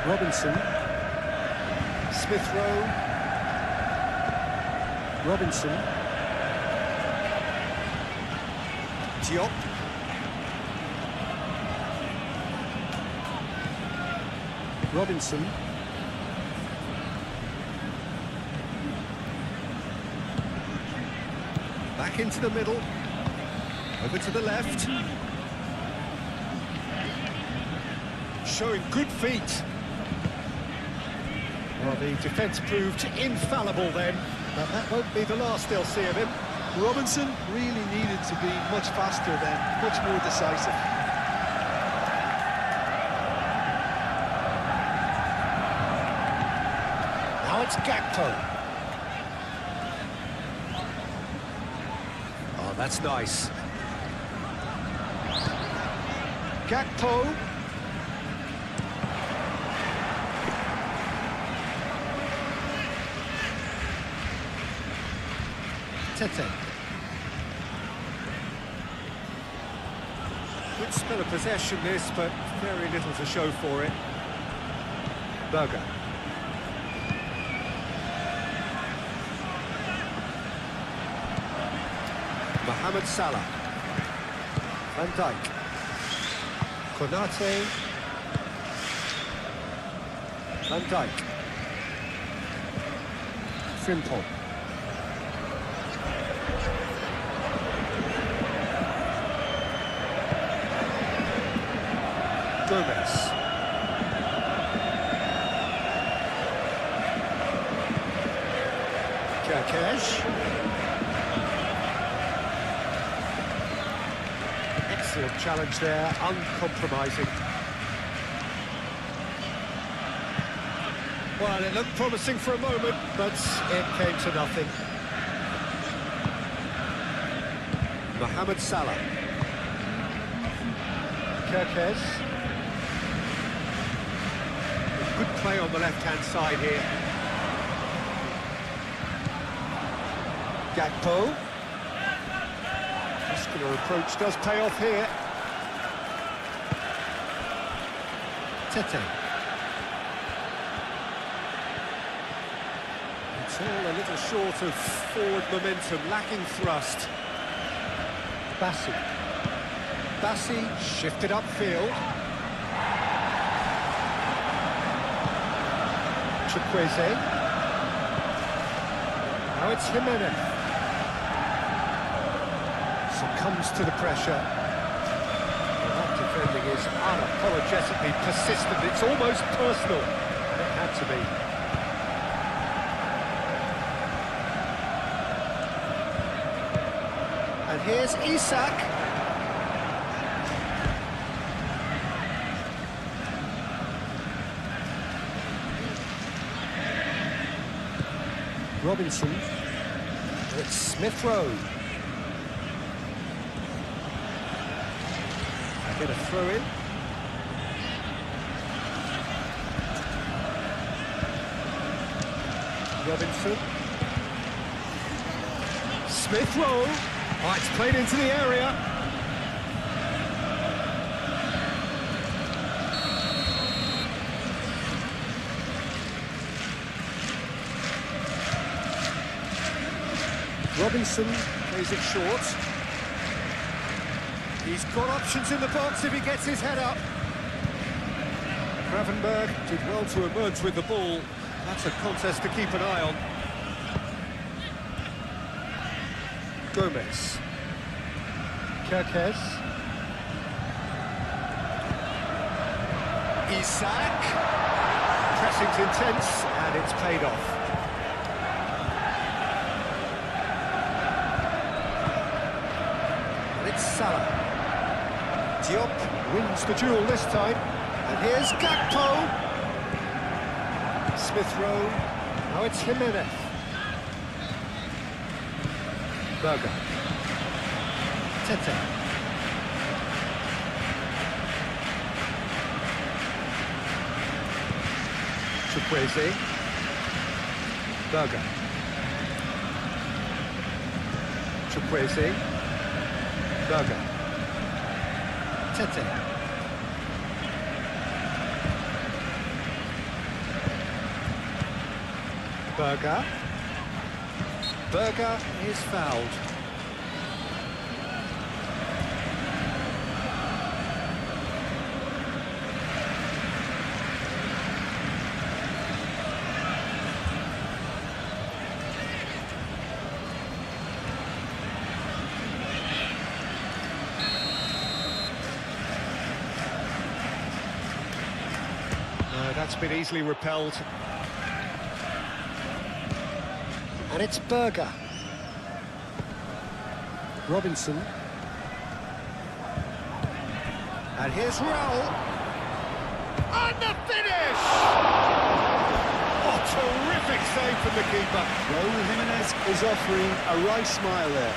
S1: Robinson. Smith Rowe. Robinson. Diop. Robinson. Back into the middle. Over to the left. Showing good feet. Well, the defence proved infallible then, but that won't be the last they'll see of him.
S2: Robinson really needed to be much faster then, much more decisive.
S1: Now it's Gakpo. Oh, that's nice. Gakpo. Tete. Good spell of possession this, but very little to show for it. Berger. Mohamed Salah. Van Dijk. Konate. Van Dijk. Frimpong. Gomez. Kerkesh. Excellent challenge there, uncompromising. Well, it looked promising for a moment, but it came to nothing. Mohamed Salah. Kerkesh. Good play on the left-hand side here. Gakpo. Muscular approach does pay off here. Tete. It's all a little short of forward momentum, lacking thrust. Bassi. Bassi shifted upfield. Chukwueze. Now it's Jimenez. Succumbs to the pressure. Well, that defending is unapologetically persistent. It's almost personal. And it had to be. And here's Isak. Robinson. It's Smith Rowe. A bit of throw-in. Robinson. Smith Rowe. Oh, it's played into the area. Robinson plays it short. He's got options in the box if he gets his head up. Gravenberg did well to emerge with the ball. That's a contest to keep an eye on. Gomez. Kerkez. Isak. Pressing's intense, and it's paid off. Salah. Diop wins the duel this time. And here's Gakpo. Smith Rowe. Now it's Jimenez. Berger. Tete. Chukwueze. Berger. Chukwueze. Berger. Tete. Berger. Berger is fouled. No, that's been easily repelled. And it's Berger. Robinson. And here's Raul. And the finish! Oh, terrific save from the keeper.
S2: Raul Jimenez is offering a right smile there.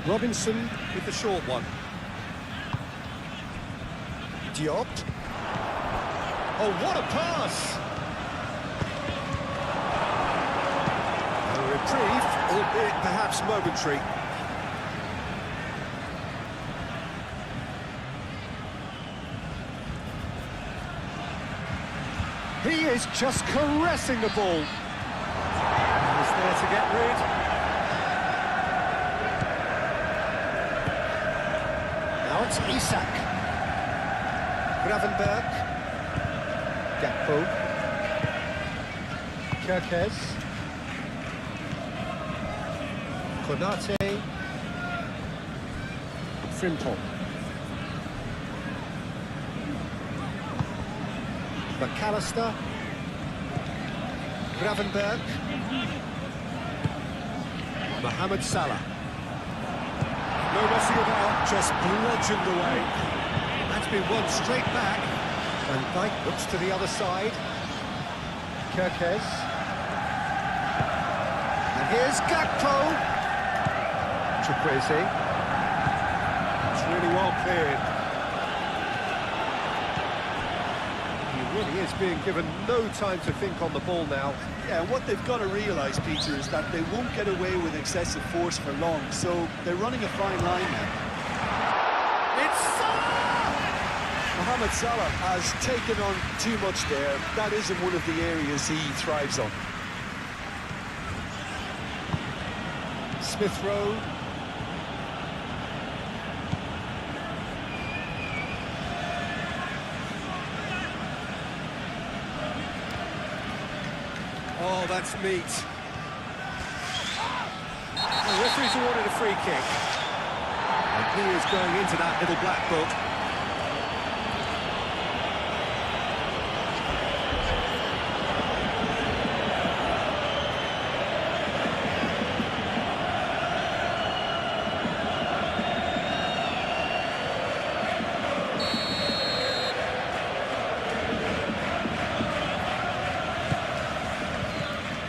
S1: Robinson with the short one. Diop. Oh, what a pass! A reprieve, albeit perhaps momentary. He is just caressing the ball. He's there to get rid. Now it's Isak. Gravenberg. Gakpo. Kerkez. Konate. Frimpong. McAllister. Gravenberg. Mohamed Salah. No messing about, just bludgeoned away. That's been one straight back. Van Dijk looks to the other side. Kerkez. And here's Gakpo. Chukwueze. It's really well cleared. He really is being given no time to think on the ball now.
S2: Yeah, what they've got to realise, Peter, is that they won't get away with excessive force for long, so they're running a fine line now.
S1: It's Salah!
S2: Mohamed Salah has taken on too much there. That isn't one of the areas he thrives on.
S1: Smith Rowe. Oh, that's neat. The referee's awarded a free kick. And he is going into that little black book.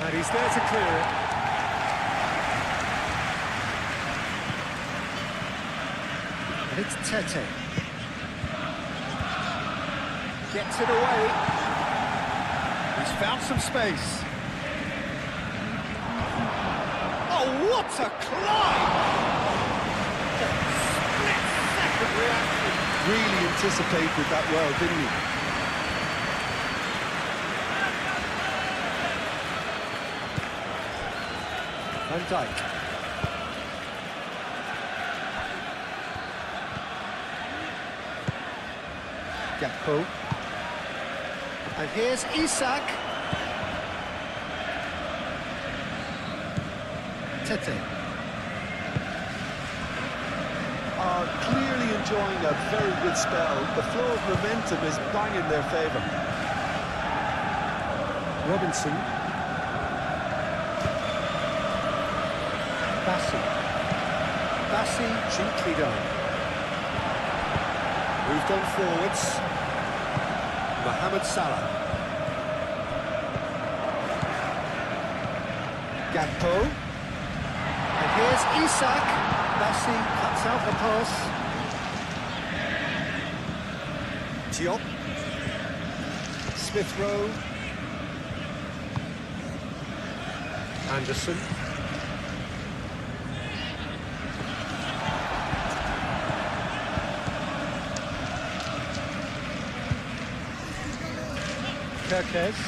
S1: And he's there to clear it. And it's Tete. Gets it away. He's found some space. Oh, what a climb! Split-second reaction.
S2: Really anticipated that well, didn't he?
S1: Van Dijk. Gakpo. And here's Isak. Tete.
S2: Are clearly enjoying a very good spell. The flow of momentum is bang in their favour.
S1: Robinson. Bassi gently done. Moved on forwards. Mohamed Salah. Gakpo. And here's Isak. Bassi cuts out the pass. Diop. Smith Rowe. Anderson. Kirkes.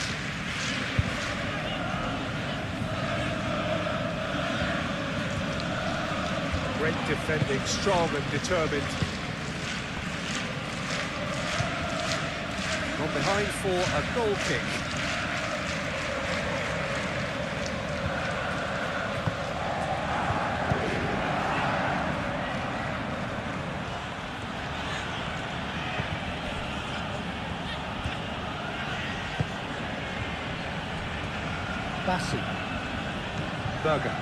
S1: Great defending, strong and determined. On behind for a goal kick. Bassi. Berger.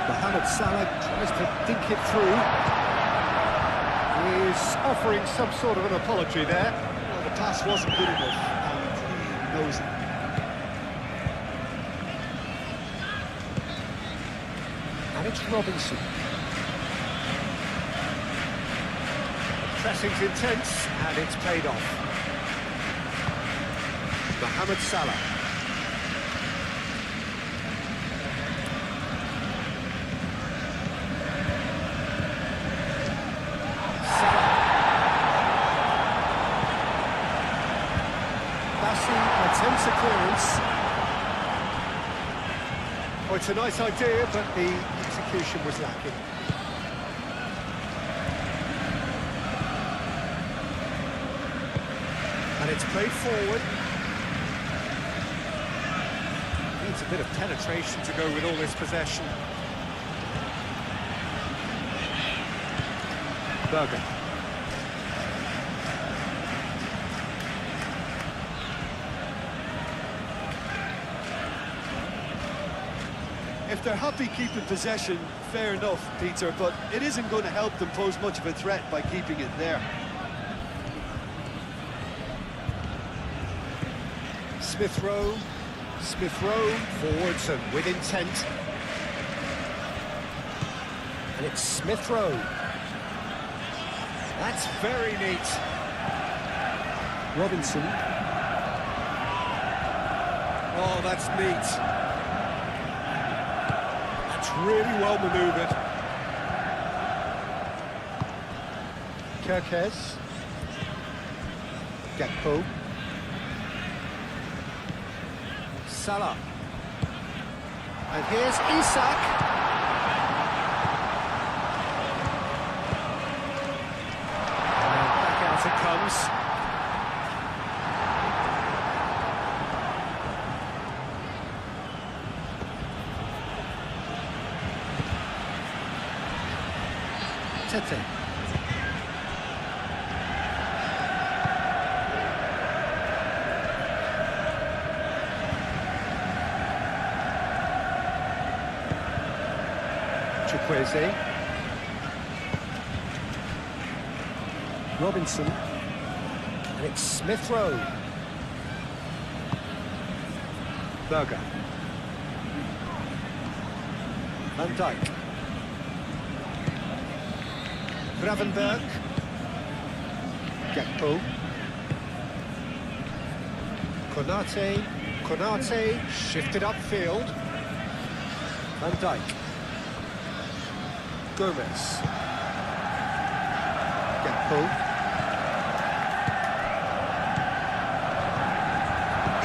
S1: Mohamed Salah tries to dink it through. He's offering some sort of an apology there.
S2: Well, the pass wasn't good enough, and he knows it.
S1: And it's Robinson. Pressing's intense, and it's paid off. Mohamed Salah. Salah. Bassi attempts a clearance. Oh, it's a nice idea, but the execution was lacking. And it's played forward. Needs a bit of penetration to go with all this possession. Berger.
S2: If they're happy keeping possession, fair enough, Peter, but it isn't going to help them pose much of a threat by keeping it there.
S1: Smith Rowe, forwards and with intent. And it's Smith Rowe. That's very neat. Robinson. Oh, that's neat. That's really well manoeuvred. Kirkes. Gakpo. Salah. And here's Isak. And back out it comes. Tete. Chukwueze. Robinson. And it's Smith Rowe. Berger. Van Dijk. Gravenberg. Gakpo. Konate shifted upfield. Van Dijk. Gomez. Gakpo.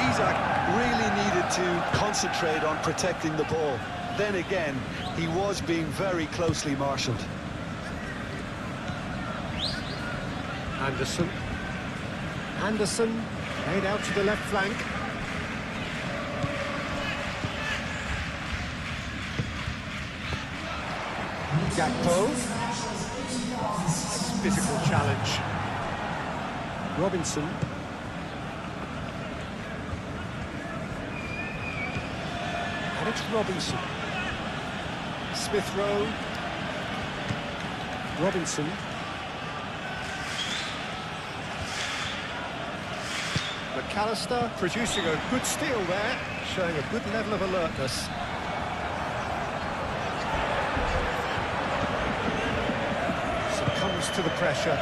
S2: Isak really needed to concentrate on protecting the ball. Then again, he was being very closely marshalled.
S1: Anderson made out to the left flank. Gakpo. Physical challenge. Robinson. And it's Robinson. Smith Rowe. Robinson. McAllister producing a good steal there, showing a good level of alertness. Succumbs to the pressure.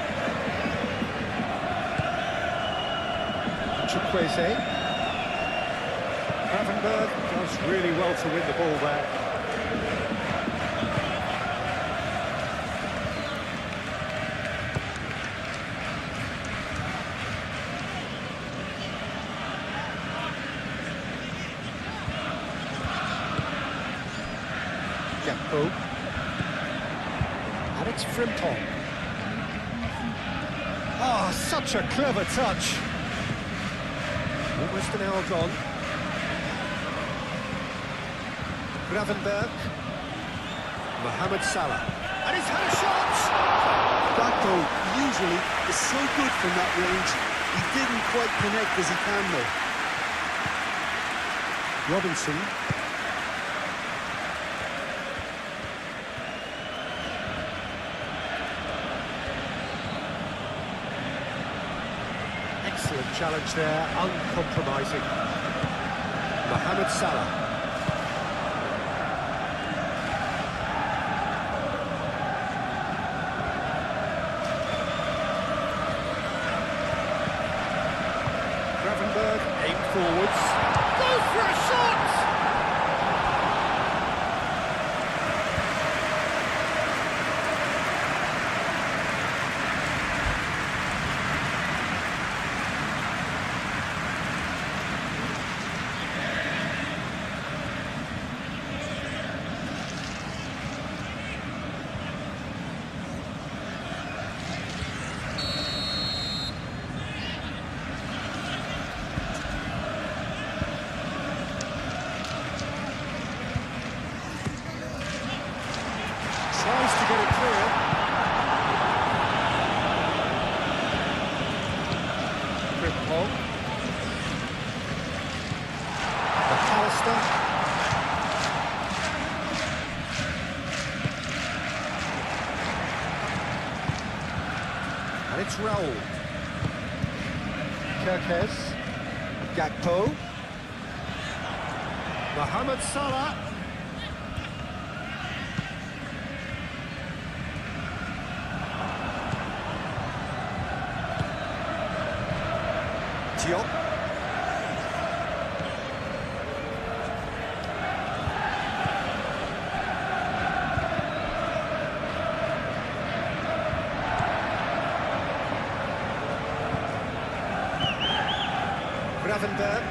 S1: Chukwueze. Gravenberg does really well to win the ball there. And it's Frimpong. Oh, such a clever touch. Almost an hour gone. Gravenberg. Mohamed Salah. And he's had a shot!
S2: That goal usually is so good from that range. He didn't quite connect as he can though.
S1: Robinson. Excellent challenge there, uncompromising. Mohamed Salah. Gravenberg, aimed forwards. Goes for a shot! Tries to get it clear. Frimpong. McAllister. And it's Raul. Kirkes. Gakpo. Mohamed Salah. Diop. Gravenberg.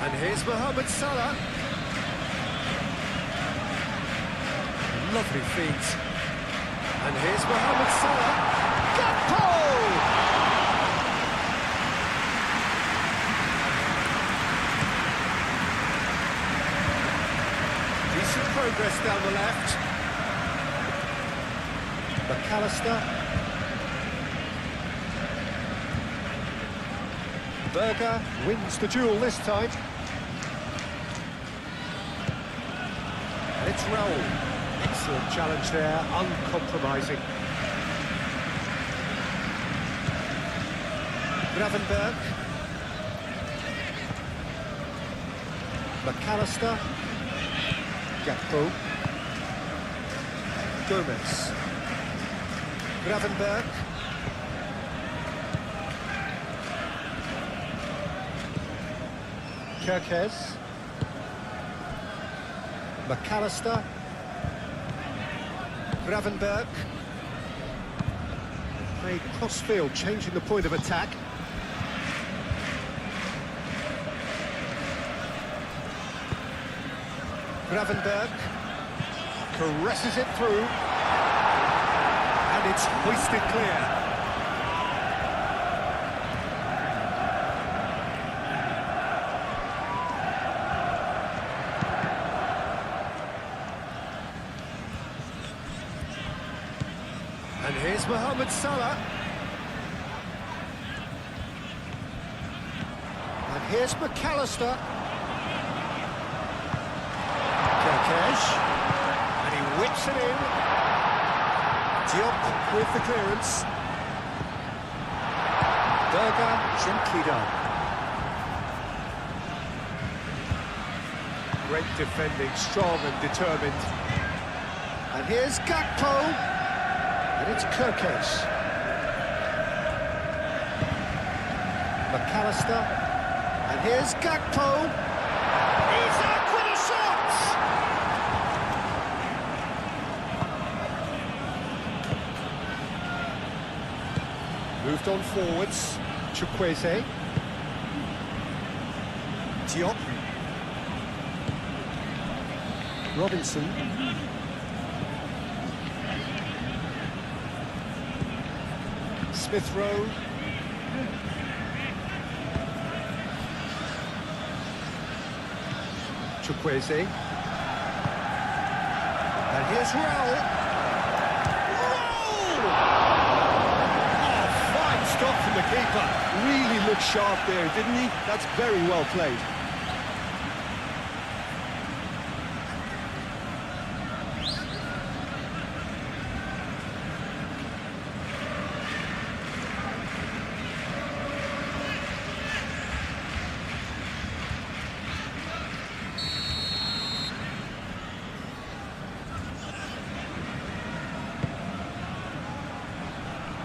S1: And here's Mohamed Salah. Lovely feet. And here's Mohamed Salah. Gakpo! Decent progress down the left. McAllister. Berger wins the duel this time. And it's Raul. Excellent challenge there, uncompromising. Gravenberg. McAllister. Gakpo. Gomez. Gravenberg. Kirkes. McAllister. Gravenberg. Played cross-field, changing the point of attack. Gravenberg caresses it through, and it's hoisted clear. And here's Mohamed Salah. Here's McAllister. Kerkesh. And he whips it in. Diop with the clearance. Berger, gently done. Great defending, strong and determined. And here's Gakpo. And it's Kerkesh. McAllister. And here's Gakpo. Isak with a shot! Moved on forwards. Chukwueze. Diop. Robinson. Smith Rowe. Chukwueze. And here's Raul. Raul! Oh, fine stop from the keeper.
S2: Really looked sharp there, didn't he? That's very well played.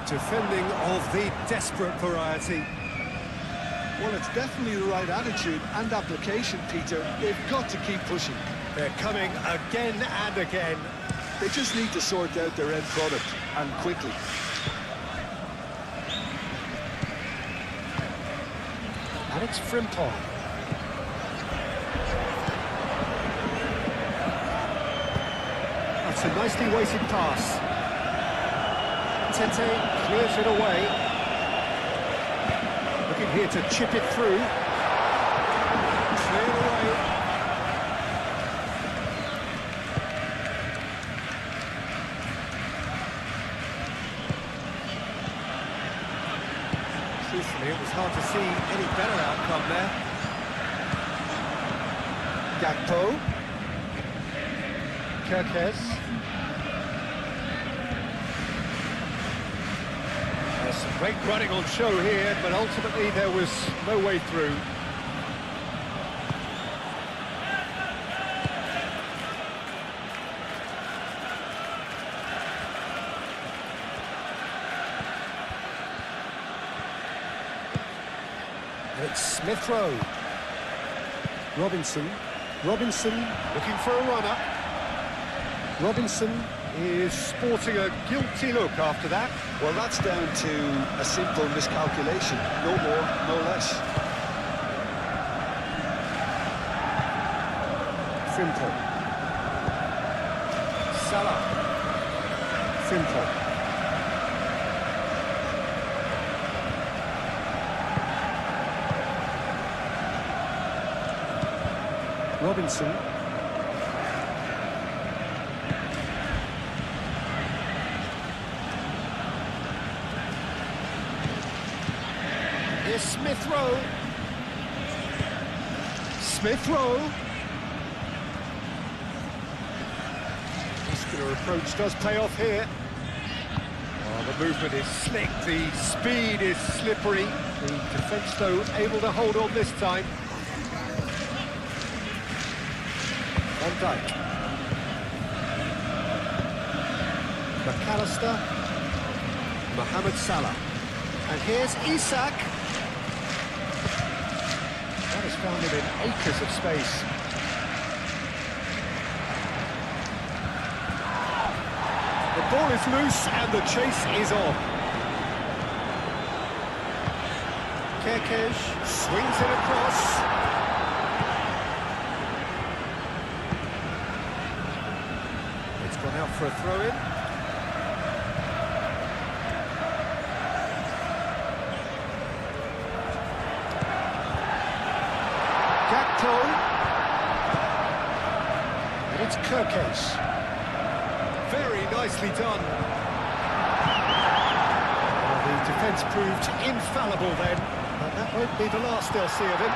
S1: Defending of the desperate variety.
S2: Well, it's definitely the right attitude and application, Peter. They've got to keep pushing.
S1: They're coming again and again.
S2: They just need to sort out their end product, and quickly.
S1: And it's Frimpong. That's a nicely weighted pass. Tete clears it away. Looking here to chip it through. Cleared away. Truthfully, it was hard to see any better outcome there. Gakpo. Kerkesh. There's some great running on show here, but ultimately there was no way through. And it's Smith Rowe. Robinson. Robinson looking for a runner. Robinson is sporting a guilty look after that.
S2: Well, that's down to a simple miscalculation. No more, no less.
S1: Frimpong. Salah. Frimpong. Robinson. Here's Smith Rowe. Smith Rowe. Muscular approach does pay off here. Oh, the movement is slick, the speed is slippery. The defence, though, able to hold on this time. Van Dijk. McAllister. Mohamed Salah. And here's Isak. That has found him in acres of space. The ball is loose and the chase is on. Kerkesh swings it across. It's gone out for a throw-in. Gakpo. And it's Kerkesh. Very nicely done. Well, the defence proved infallible then, but that won't be the last they'll see of him.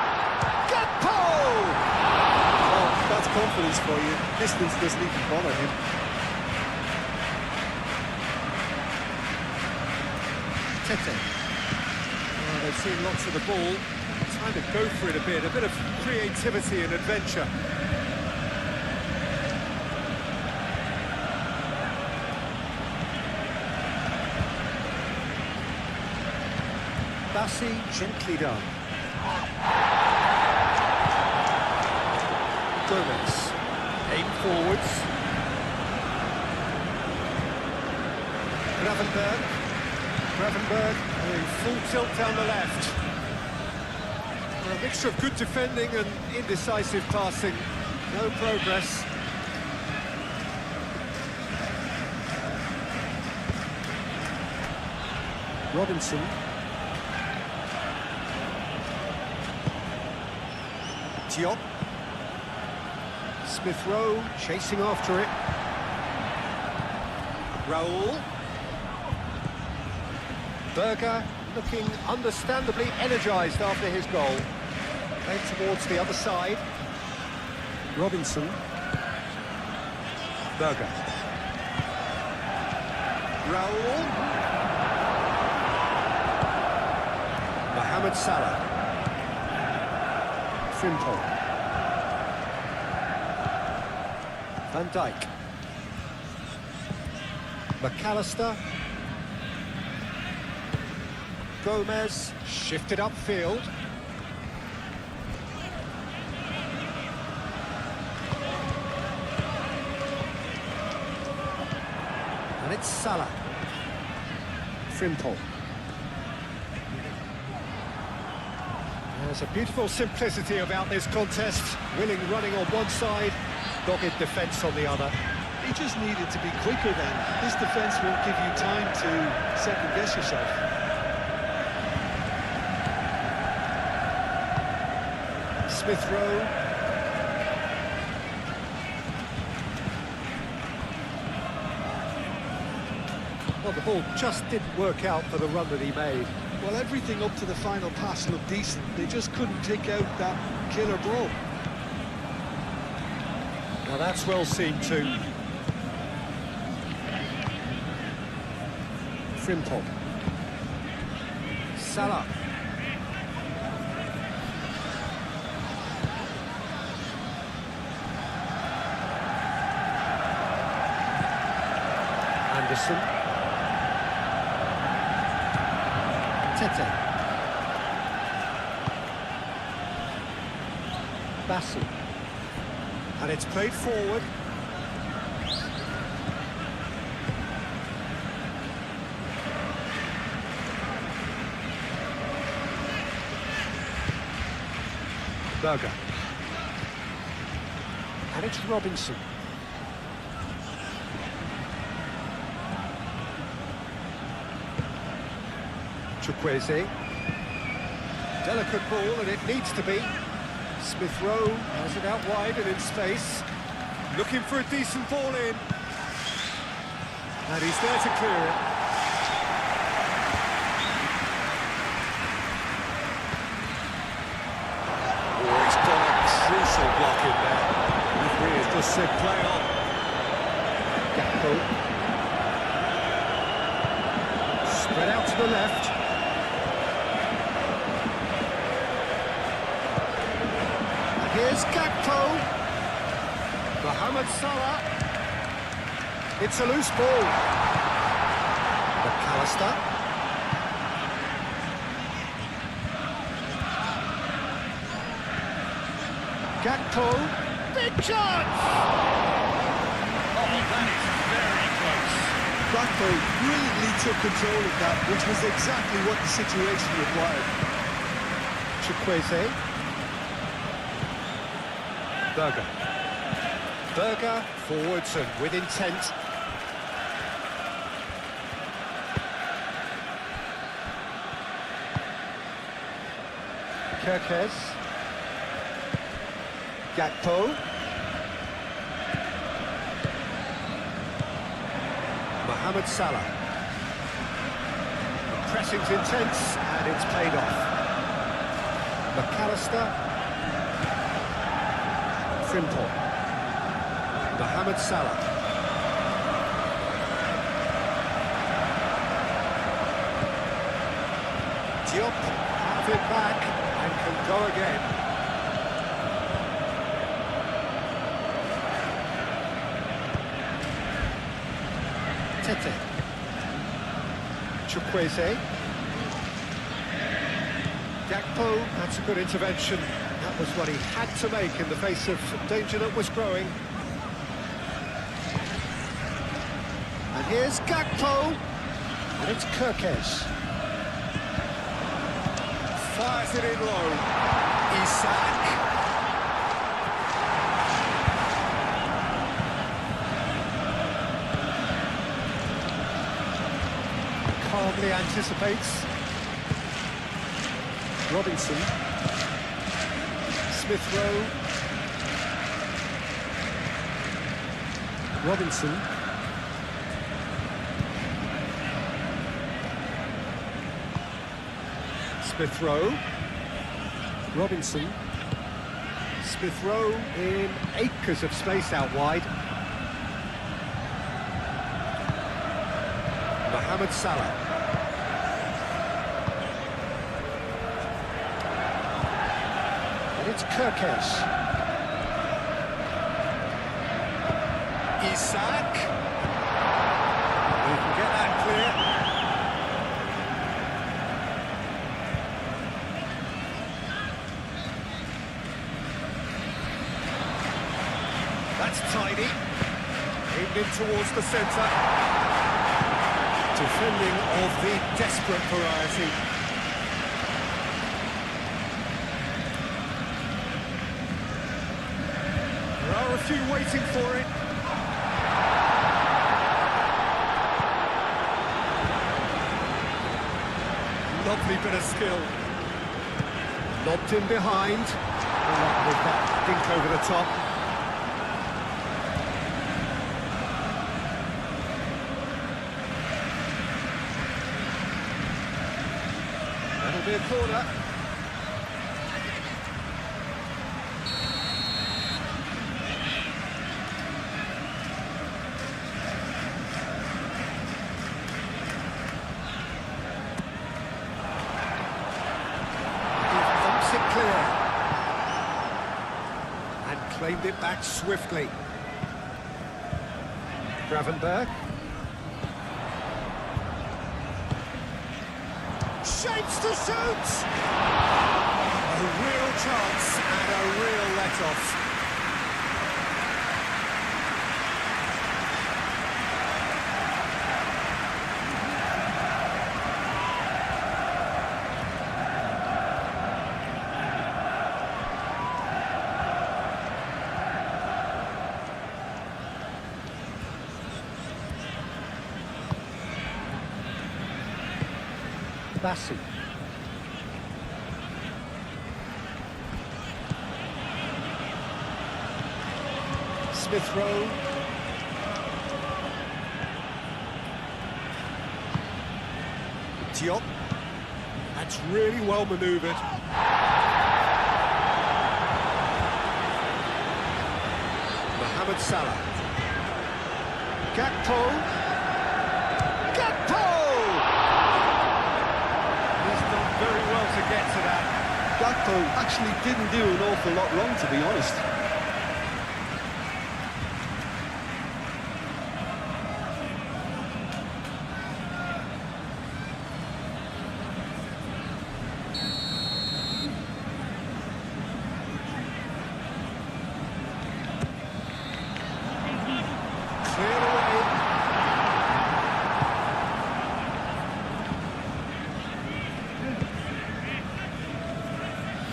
S1: Gakpo!
S2: Well, that's confidence for you. Distance doesn't even bother him.
S1: Tete. Oh, they've seen lots of the ball. Time to go for it a bit of creativity and adventure. Bassi, gently done. Gomez, aim forwards. Gravenberg, going full tilt down the left. Well, a mixture of good defending and indecisive passing. No progress. Robinson. Diop. Smith Rowe chasing after it. Raul. Berger looking understandably energised after his goal. Played towards the other side. Robinson. Berger. Raul. Mohamed Salah. Frimpong. Van Dijk. McAllister. Gomez shifted upfield. And it's Salah. Frimpong. There's a beautiful simplicity about this contest. Willing running on one side, dogged defence on the other.
S2: He just needed to be quicker then. This defence won't give you time to second-guess yourself.
S1: Smith Rowe. Well, the ball just didn't work out for the run that he made.
S2: Well, everything up to the final pass looked decent. They just couldn't take out that killer ball.
S1: Now that's well seen too. Frimpong. Salah. Anderson. Tete. Bassi. And it's played forward. Berger. And it's Robinson. Chukwueze. Delicate ball, and it needs to be. Smith Rowe has it out wide and in space. Looking for a decent ball in. And he's there to clear it. Oh, he's got a crucial block in there. The referee has just said play on. Gakpo. Spread out to the left. Here's Gakpo. Mohamed Salah. It's a loose ball. McAllister. Gakpo. Big chance! Oh, that is very close.
S2: Gakpo brilliantly took control of that, which was exactly what the situation required.
S1: Chukwueze. Berger. Berger forwards and with intent. Kirkes. Gakpo. Mohamed Salah. The pressing's intense and it's paid off. McAllister. Frimpong. Mohamed Salah. Diop have it back and can go again. Tete. Chukwueze. Gakpo, that's a good intervention. That was what he had to make in the face of danger that was growing. And here's Gakpo. And it's Kirkes. Fires it in low. Isak. Calmly anticipates. Robinson. Smith Rowe. Robinson. Smith Rowe. Robinson. Smith Rowe in acres of space out wide. Mohamed Salah. And it's Kirkes. Isak. We can get that clear. That's tidy. Aimed in towards the centre. Defending of the desperate variety. There are a few waiting for it. Lovely bit of skill. Lobbed in behind. With that dink over the top. That'll be a corner. Clear. And claimed it back swiftly. Gravenberg. Shapes to shoot! A real chance and a real let-off. Bassi. Smith Rowe. Diop. That's really well manoeuvred. Mohamed Salah. Gakpo. Gakpo! Very well to get to that.
S2: Gakpo actually didn't do an awful lot wrong, to be honest.
S1: Cleared away.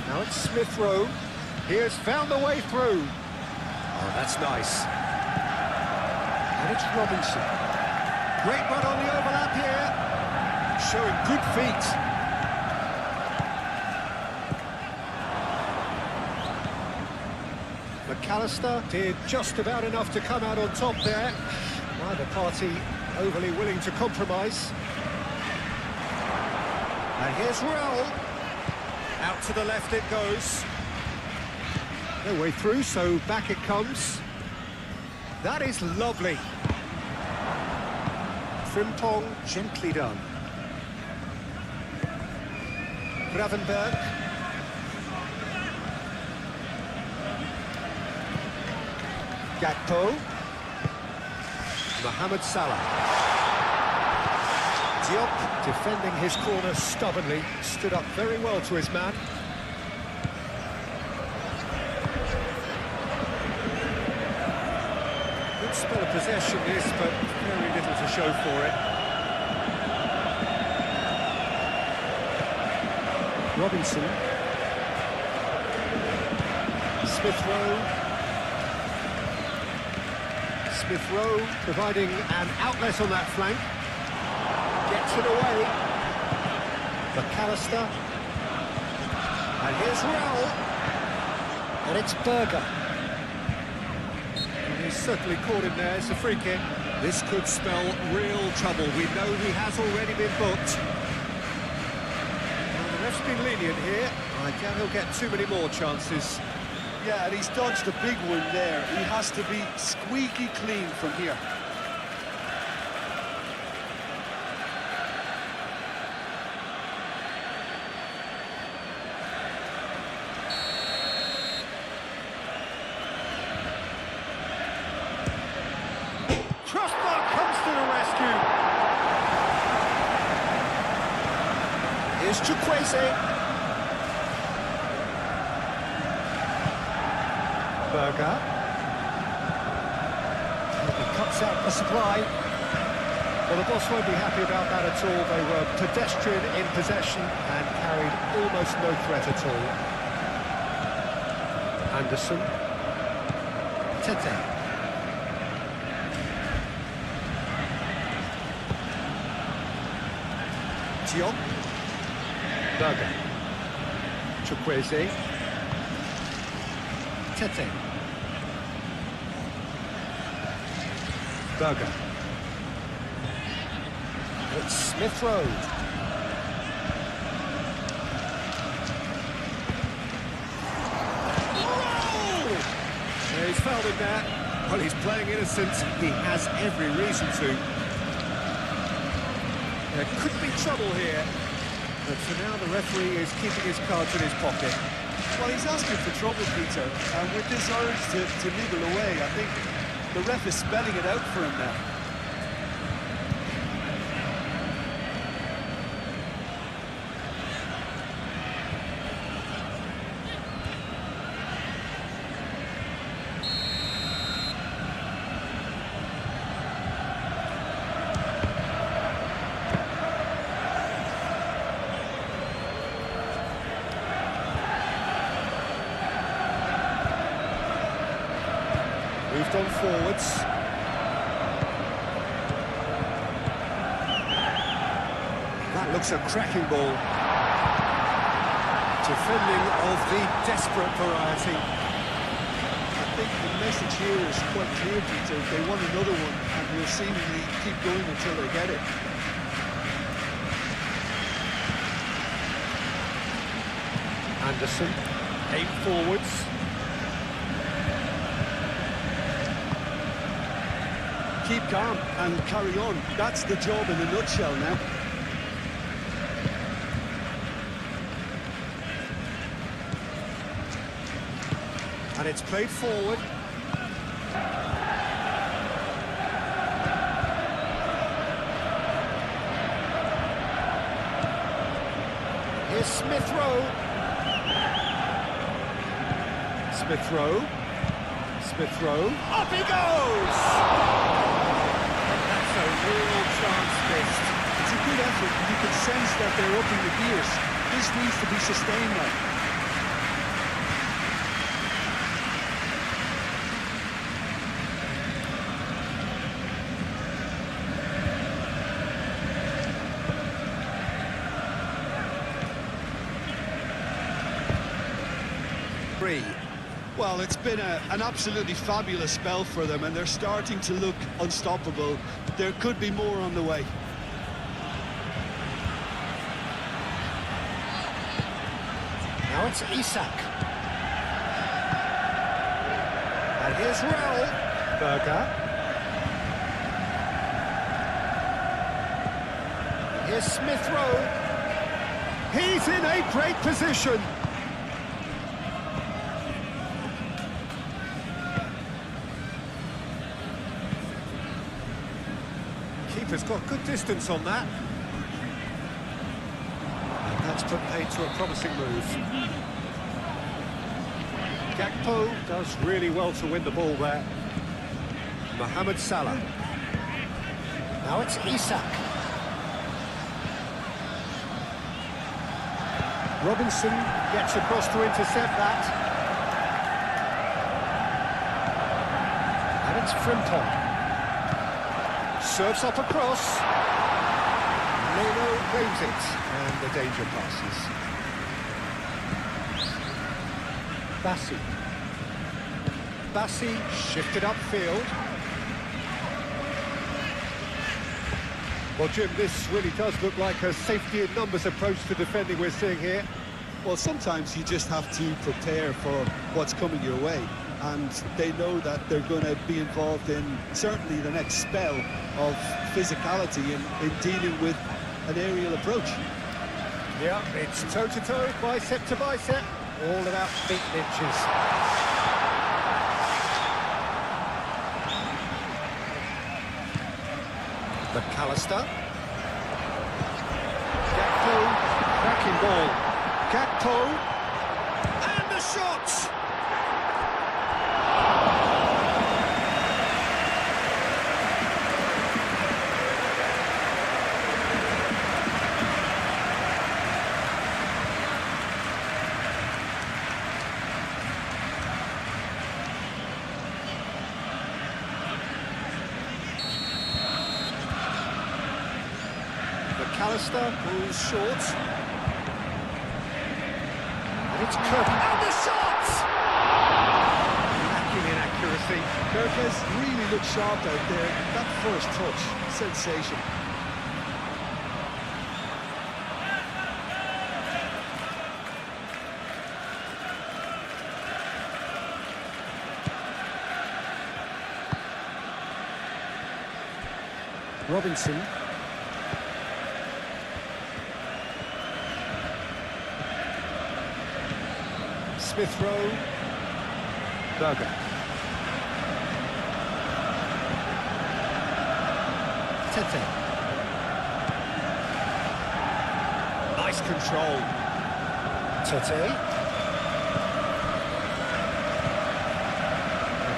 S1: Now it's Smith Rowe. He has found the way through. Oh, that's nice. And it's Robinson. Great run on the overlap here. Showing good feet. McAllister did just about enough to come out on top there. Neither party overly willing to compromise. And here's Raul. Out to the left it goes. No way through, so back it comes. That is lovely. Frimpong, gently done. Gravenberg. Gakpo. Mohamed Salah. Diop, defending his corner stubbornly, stood up very well to his man. Good spell of possession this, but very little to show for it. Robinson. Smith Rowe. Smith Rowe providing an outlet on that flank. Gets it away. McAllister. And here's Raul. And it's Berger. And he's certainly caught him there. It's a free kick. This could spell real trouble. We know he has already been booked. Well, the ref's been lenient here. I doubt he'll get too many more chances.
S2: Yeah, and he's dodged a big one there. He has to be squeaky clean from here.
S1: Crossbar comes to the rescue. Here's Chukwueze. Berger. He cuts out the supply. Well, the boss won't be happy about that at all. They were pedestrian in possession and carried almost no threat at all. Anderson. Tete. Diop. Berger. Chukwueze. Tete. Berger. It's Smith Rowe. Oh! Yeah, he's fouled him there. Well, he's playing innocent. He has every reason to. There could be trouble here. But for now, the referee is keeping his cards in his pocket.
S2: Well, he's asking for trouble, Peter, and with this urge to nibble away, I think the ref is spelling it out for him now.
S1: Moved on forwards. That looks a cracking ball. Defending of the desperate variety.
S2: I think the message here is quite clear, Peter. They want another one, and will seemingly keep going until they get it.
S1: Anderson, 8 forwards.
S2: Keep calm and carry on. That's the job in a nutshell now.
S1: And it's played forward. Here's Smith Rowe. Smith Rowe. Smith Rowe. Up he goes! That's a real chance missed.
S2: It's a good effort. You can sense that they're upping the gears. This needs to be sustained now. Well, it's been an absolutely fabulous spell for them, and they're starting to look unstoppable. There could be more on the way.
S1: Now it's Isak. Here's Raul. Berger. Here's Smith Rowe. He's in a great position. Keeper's got good distance on that. And that's put paid to a promising move. Gakpo does really well to win the ball there. Mohamed Salah. Now it's Isak. Robinson gets across to intercept that. And it's Frimpong. Serves up across. Leno claims it. And the danger passes. Bassi shifted upfield. Well, Jim, this really does look like a safety in numbers approach to defending we're seeing here.
S2: Well, sometimes you just have to prepare for what's coming your way, and they know that they're going to be involved in certainly the next spell of physicality in dealing with an aerial approach.
S1: Yeah, it's toe-to-toe, bicep to bicep, all about feet and inches. McAllister. Gakpo, cracking ball. Gakpo, and the shot! McAllister pulls short. And it's Kirk. And the shot! Lacking in accuracy.
S2: Kirk has really looked sharp out there. That first touch, sensation.
S1: Robinson. Smith Rowe. Berger. Tete. Nice control. Tete.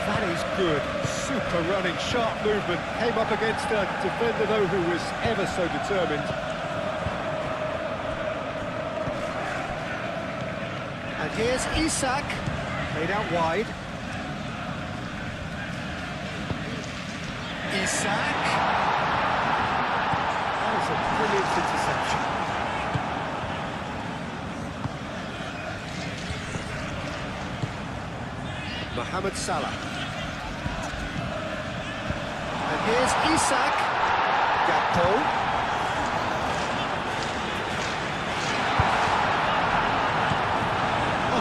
S1: That is good. Super running, sharp movement. Came up against a defender, though, who was ever so determined. And here's Isak, played out wide. Isak. That was a brilliant interception. Mohamed Salah. And here's Isak. Gakpo.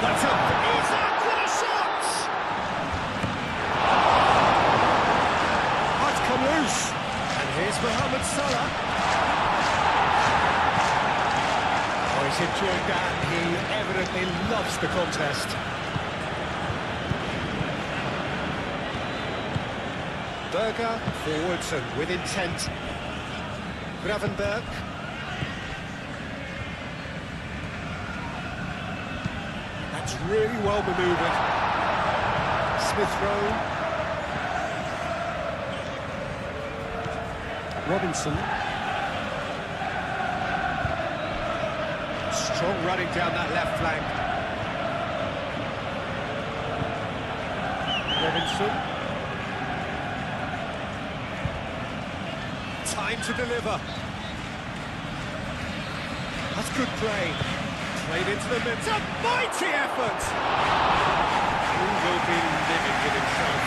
S1: That's up. Isak with a shot! That's come loose. And here's Mohamed Salah. Oh, he's enjoying that. He evidently loves the contest. Berger forwards and with intent. Gravenberg. Really well manoeuvred. Smith Rowe. Robinson. Strong running down that left flank. Robinson. Time to deliver. That's good play. Played into the middle. It's a mighty effort! He will be living with himself.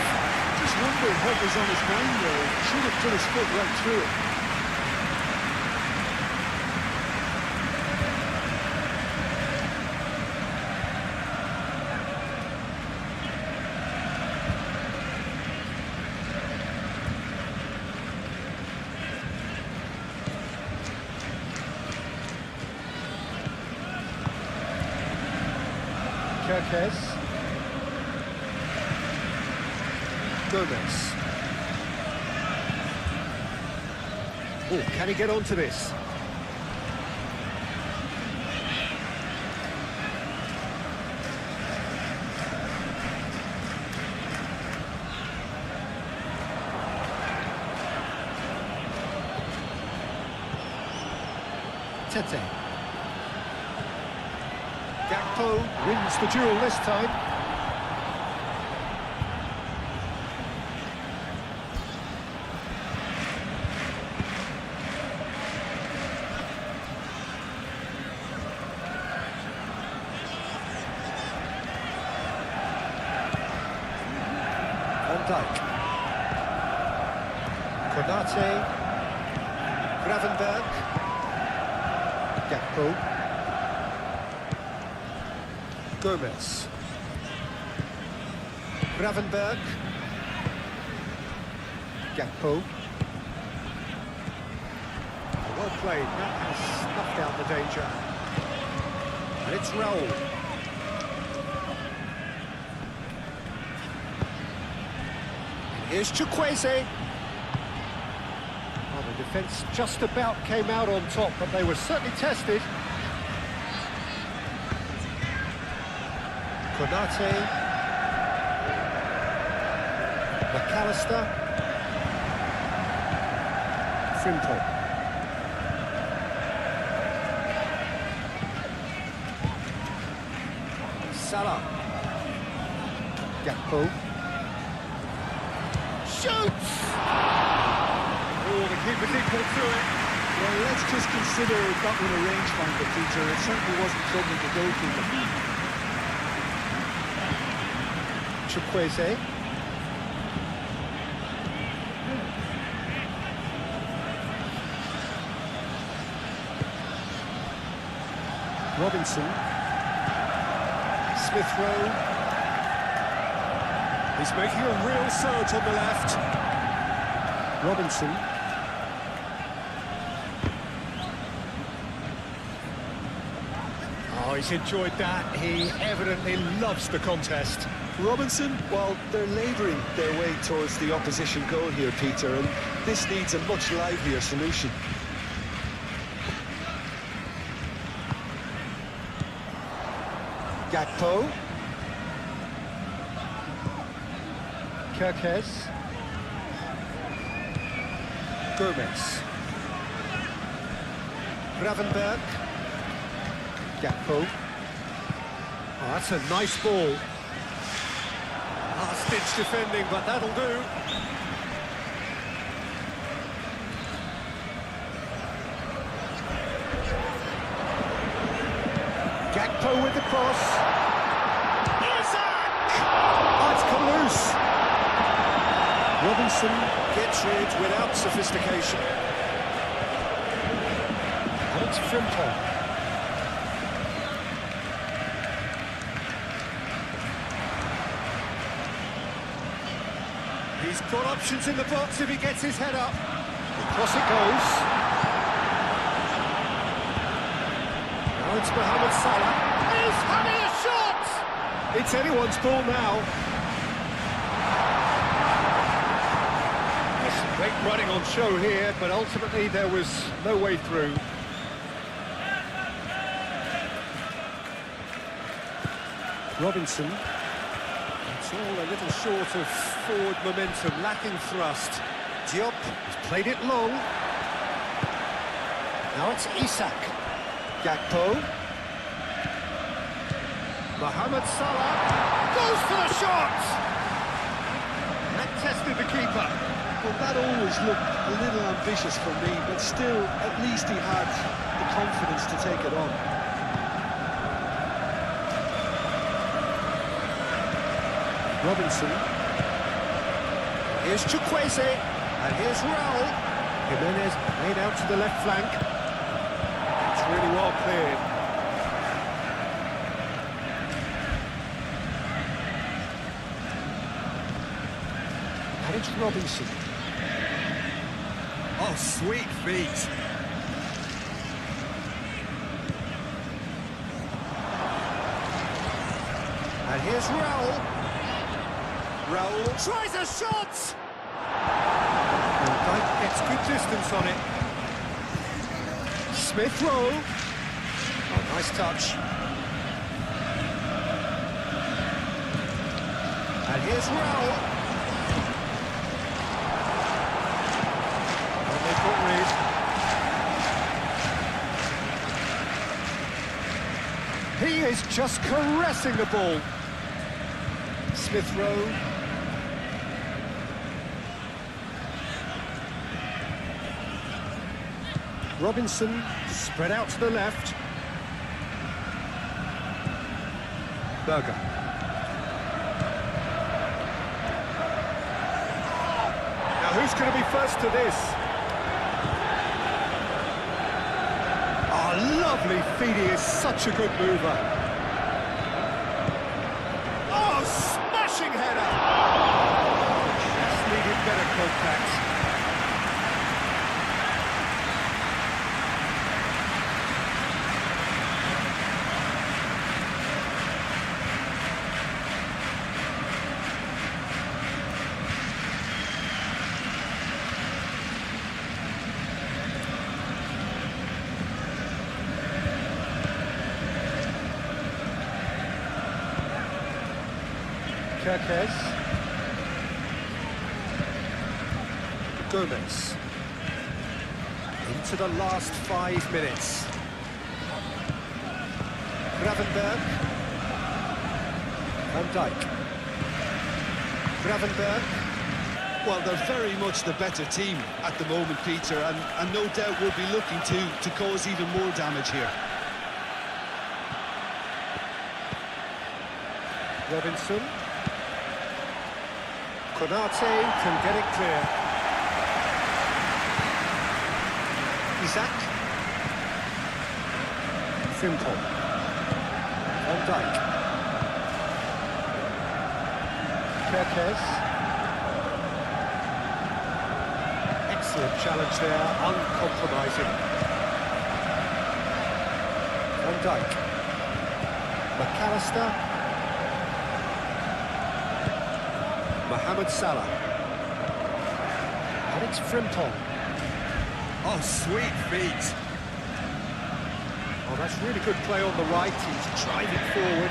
S2: Just wondering what was on his mind there. Should have put his foot right through it.
S1: Kirkes. Gomez. Oh, can he get onto this? Tete. Gakpo wins the duel this time. Van Dijk. Konate. Gravenberg. Gakpo. Gomez. Gravenberg. Gakpo. Well played, that has snuffed out the danger. And it's Raul. Here's Chukwueze. Well, the defence just about came out on top, but they were certainly tested. Konate. McAllister. Frimpong. Salah. Gakpo. Shoots! Oh, the keeper's equal to it.
S2: Well, let's just consider that one a rangefinder, Peter. It certainly wasn't troubling the goalkeeper.
S1: Chukwueze. Robinson. Smith Rowe.
S2: He's making a real surge on the left.
S1: Robinson. Oh, he's enjoyed that. He evidently loves the contest.
S2: Robinson, well, they're labouring their way towards the opposition goal here, Peter, and this needs a much livelier solution.
S1: Gakpo. Kirkes. Gomez. Gravenberg. Gakpo. Oh, that's a nice ball. Last-ditch defending, but that'll do. Gakpo with the cross. Isaac! Oh, it's come loose. Robinson gets rid without sophistication. And it's Frimpong. He's got options in the box if he gets his head up. Across it goes. Now it's Mohamed Salah. He's having a shot! It's anyone's ball now. There's some great running on show here, but ultimately there was no way through. Robinson. It's all a little short of forward momentum, lacking thrust. Diop has played it long. Now it's Isak. Gakpo. Mohamed Salah goes for the shot! That tested the keeper.
S2: Well, that always looked a little ambitious for me, but still, at least he had the confidence to take it on.
S1: Robinson. Here's Chukwueze, and here's Raul. Jimenez played out to the left flank. It's really well cleared. And it's Robinson. Oh, sweet feet. And here's Raul. Raul tries a shot! And Dyke gets good distance on it. Smith Rowe. Oh, nice touch. And here's Raul. And they've got rid. He is just caressing the ball. Smith Rowe. Robinson spread out to the left. Berger. Now who's going to be first to this? Oh, lovely feed. He is such a good mover. Oh, smashing header! That's needed better contact. Kirkes. Gomez. Into the last 5 minutes. Gravenberg. Van Dijk. Gravenberg.
S2: Well, they're very much the better team at the moment, Peter, and no doubt will be looking to cause even more damage here.
S1: Robinson. Konate can get it clear. Isaac. Frimpong. Van Dijk. Kirkes. Excellent challenge there, uncompromising. Van Dijk. McAllister. Mohamed Salah. And it's Frimpong.
S2: Oh, sweet feet.
S1: Oh, that's really good play on the right. He's driving forward.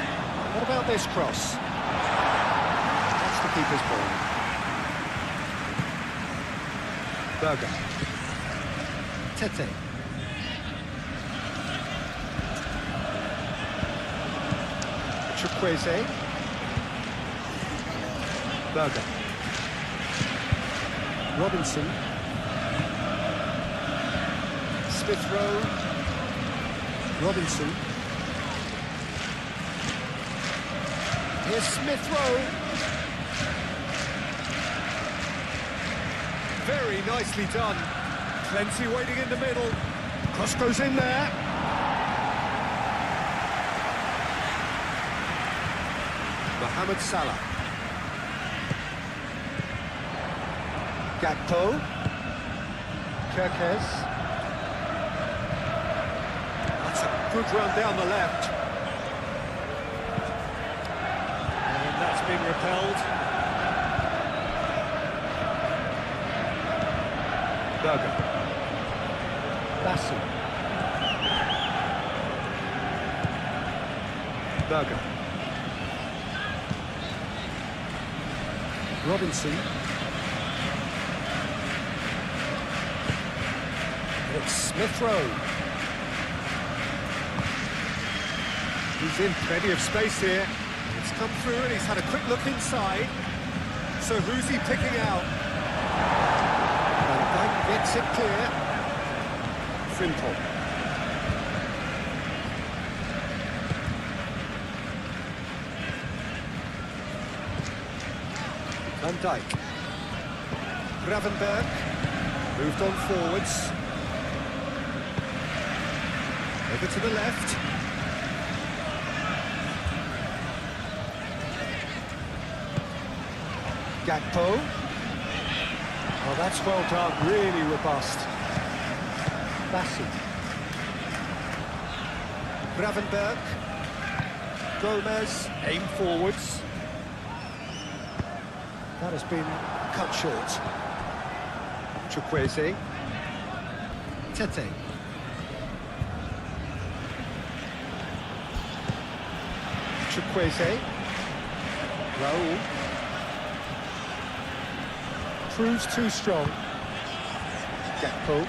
S1: What about this cross? That's the keeper's ball. Berger. Tete. Chukwueze. Berger. Robinson. Smith Rowe. Robinson. Here's Smith Rowe. Very nicely done. Plenty waiting in the middle. Cross goes in there. Mohamed Salah. Gakpo. Kirkes. That's a good run down the left. And that's been repelled. Berger. Bassel. Berger. Robinson. It's Smith Rowe. He's in plenty of space here. It's come through and he's had a quick look inside. So who's he picking out? Van Dijk gets it clear. Frimpong. Van Dijk. Gravenberg. Moved on forwards. Over to the left. Gakpo. Oh, that's well done, really robust. Bassel. Gravenberg. Gomez, aim forwards. That has been cut short. Chukwueze. Tete. Chukwueze. Raul. Proves too strong. Gakpo.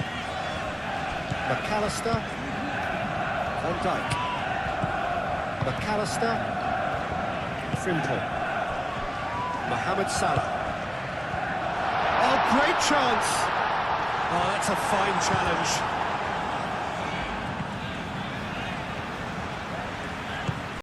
S1: McAllister. Van Dijk. McAllister. Frimpong. Mohamed Salah. Oh, great chance! Oh, that's a fine challenge.